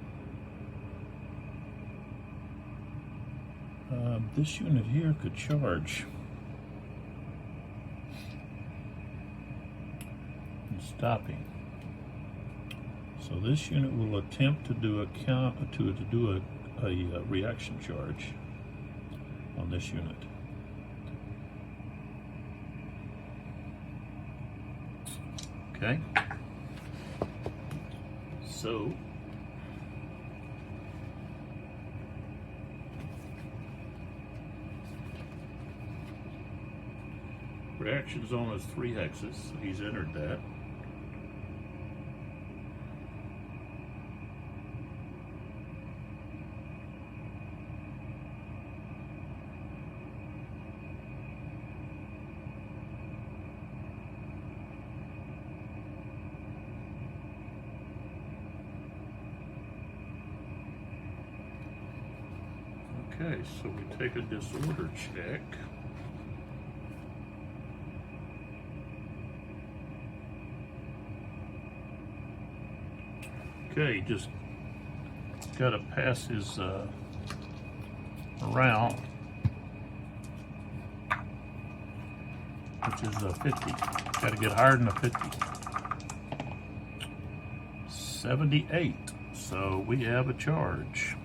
This unit here could charge and stop him. So this unit will attempt to do a reaction charge on this unit. Okay. So reaction zone is 3 hexes, so he's entered that. Okay, so we take a disorder check. Okay, just got to pass his around, which is a 50. Got to get higher than a 50. 78. So we have a charge.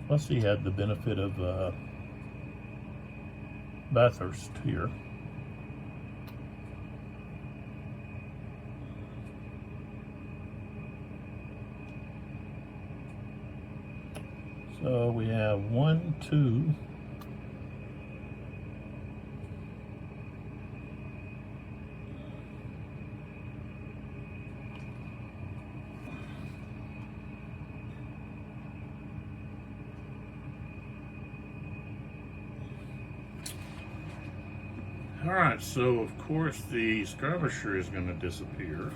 Plus he had the benefit of Bathurst here. So we have 1, 2. All right, so of course the skirmisher is going to disappear.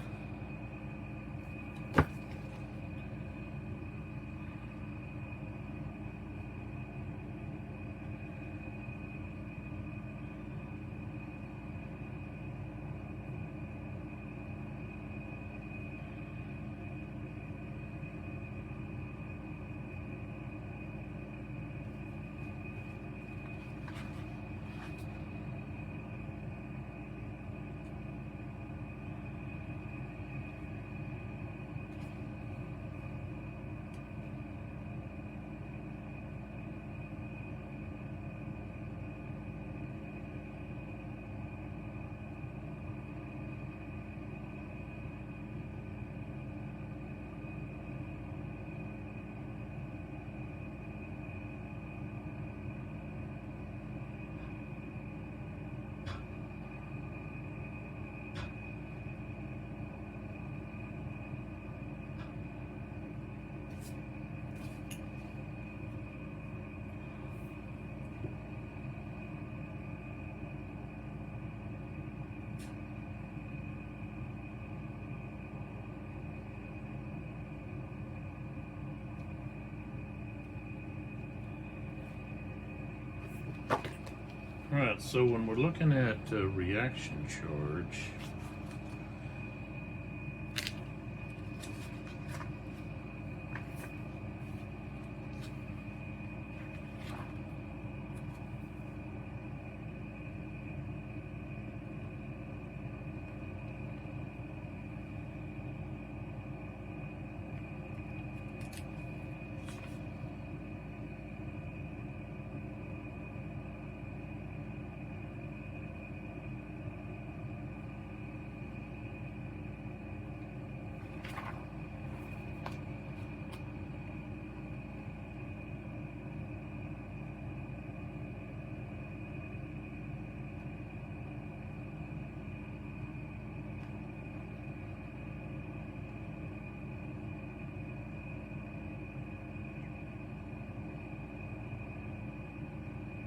Alright, so when we're looking at reaction charge,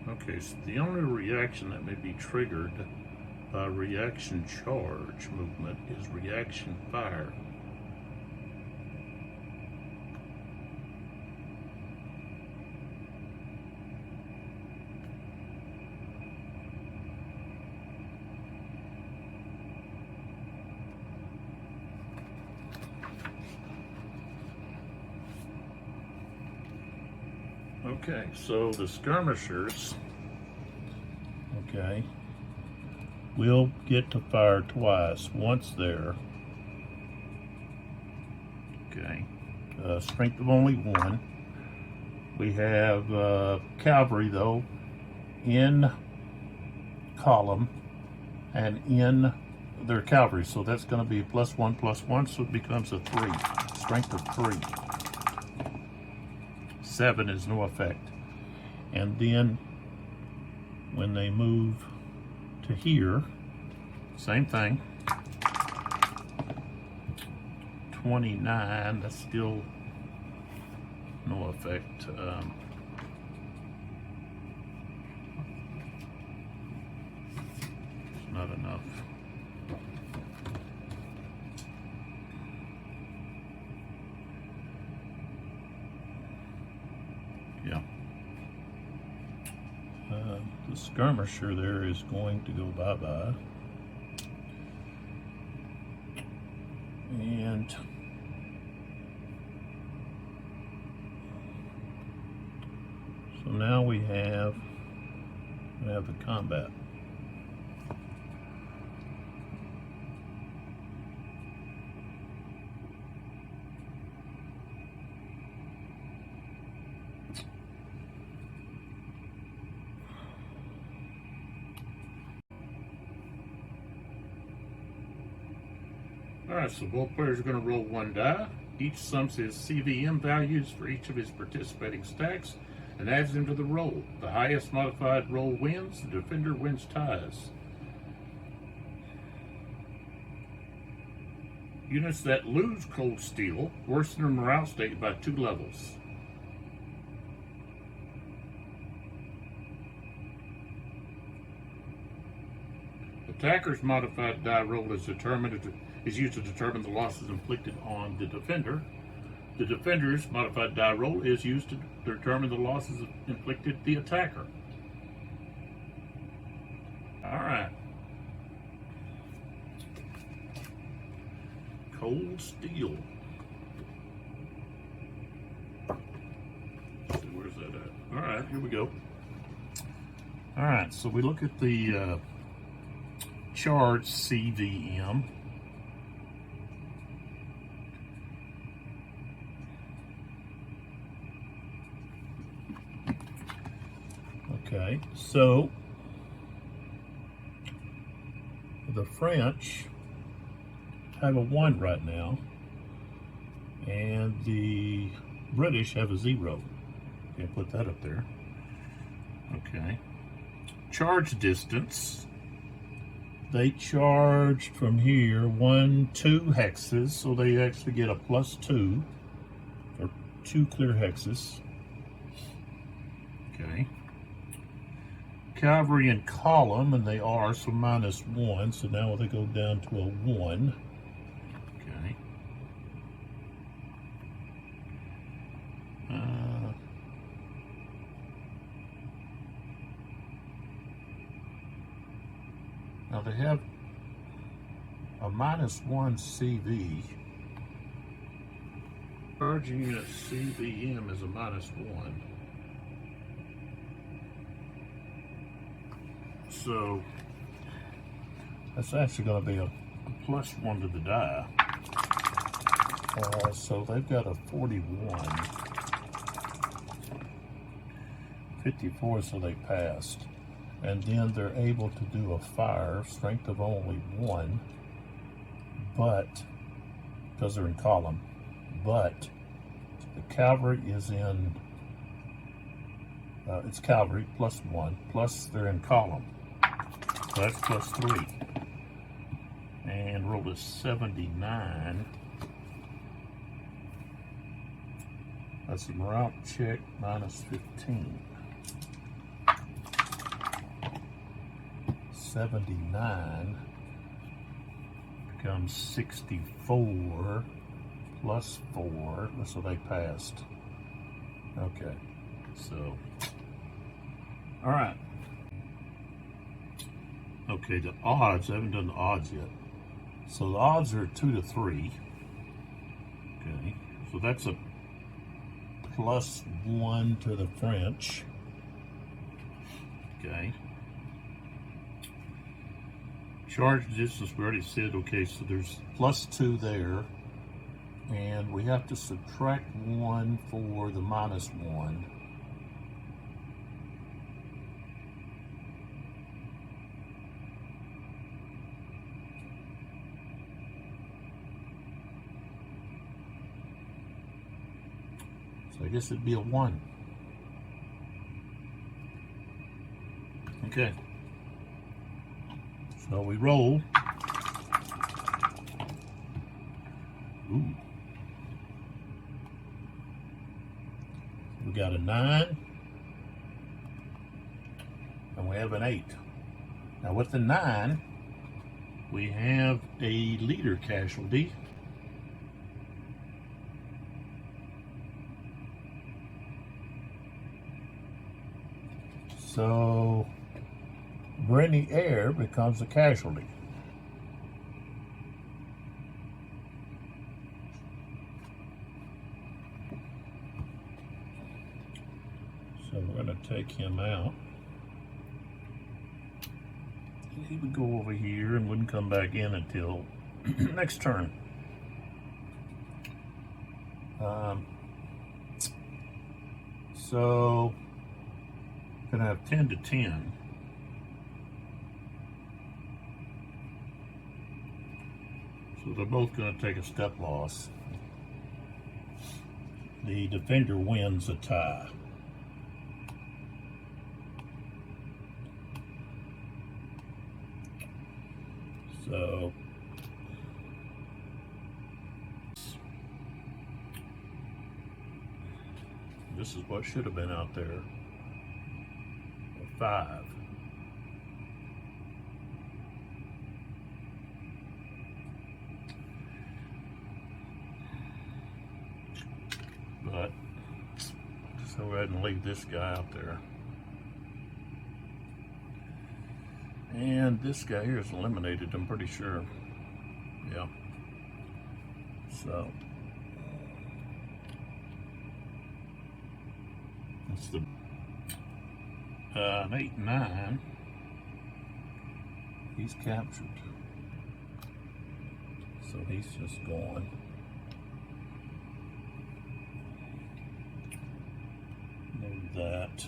okay, so the only reaction that may be triggered by reaction charge movement is reaction fire. Okay, so the skirmishers, okay, will get to fire twice, once there. Okay, strength of only 1. We have cavalry though in column and in their cavalry, so that's going to be +1/+1, so it becomes a 3, strength of 3. 7 is no effect. And then when they move to here, same thing. 29, that's still no effect. It's not enough. skirmisher there is going to go bye-bye. And so now we have the combat. Alright, so both players are going to roll one die. Each sums his CVM values for each of his participating stacks and adds them to the roll. The highest modified roll wins. The defender wins ties. Units that lose Cold Steel worsen their morale state by 2 levels. Attacker's modified die roll is used to determine the losses inflicted on the defender. The defender's modified die roll is used to determine the losses inflicted the attacker. Alright. Cold Steel. Let's see, where's that at? Alright, here we go. Alright, so we look at the charge CVM. Okay, so the French have a 1 right now, and the British have a 0. Can't put that up there. Okay. Charge distance. They charged from here 2 hexes, so they actually get a +2, or 2 clear hexes. Okay. Cavalry in column, and they are, so -1, so now they go down to a 1. Okay. Now they have a -1 CV. Charging unit CVM is a -1. So that's actually going to be a +1 to the die. So they've got a 41. 54, so they passed. And then they're able to do a fire, strength of only 1, but, because they're in column, but the cavalry is in, it's cavalry +1, plus they're in column. So that's +3. And roll a 79. That's a morale check, -15. 79 becomes 64 +4, so they passed. Okay, so, all right. Okay, the odds, I haven't done the odds yet. So the odds are 2 to 3. Okay, so that's a +1 to the French. Okay. Charge distance, we already said, okay, so there's +2 there. And we have to subtract 1 for the -1. So I guess it'd be a 1. Okay. So we roll. Ooh. We got a 9. And we have an 8. Now with the 9, we have a leader casualty. So Brittany Air becomes a casualty. So we're going to take him out. He would go over here and wouldn't come back in until next turn. So gonna have 10 to 10. So they're both gonna take a step loss. The defender wins a tie. So this is what should have been out there. A 5. But just go ahead and leave this guy out there. And this guy here is eliminated, I'm pretty sure. Yeah. So that's the an 8, 9. He's captured. So he's just gone. Move that.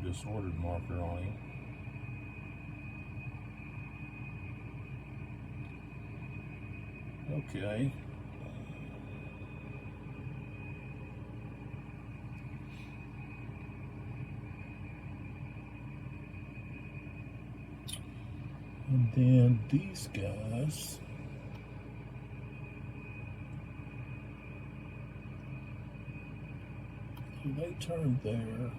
Disordered marker on him. Okay. And then these guys. So they turned there.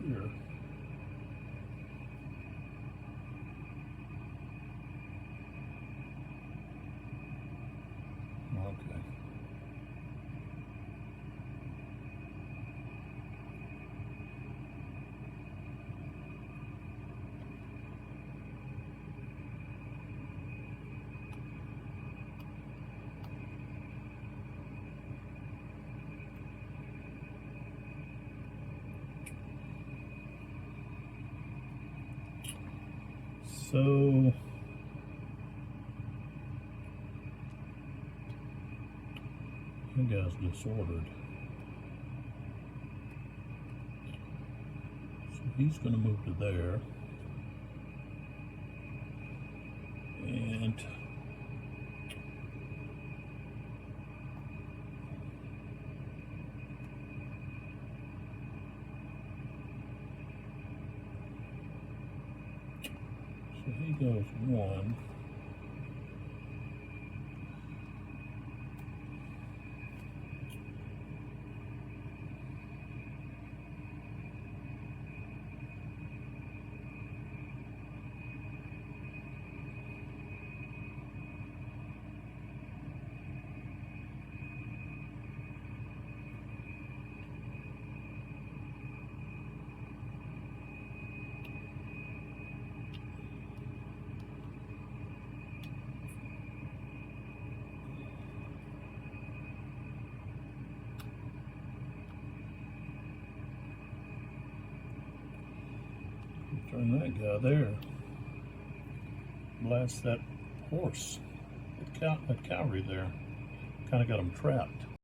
Here. Okay. So that guy's disordered. So he's going to move to there. And so he goes 1. Turn that guy there. Blast that horse. That cavalry there. Kind of got him trapped.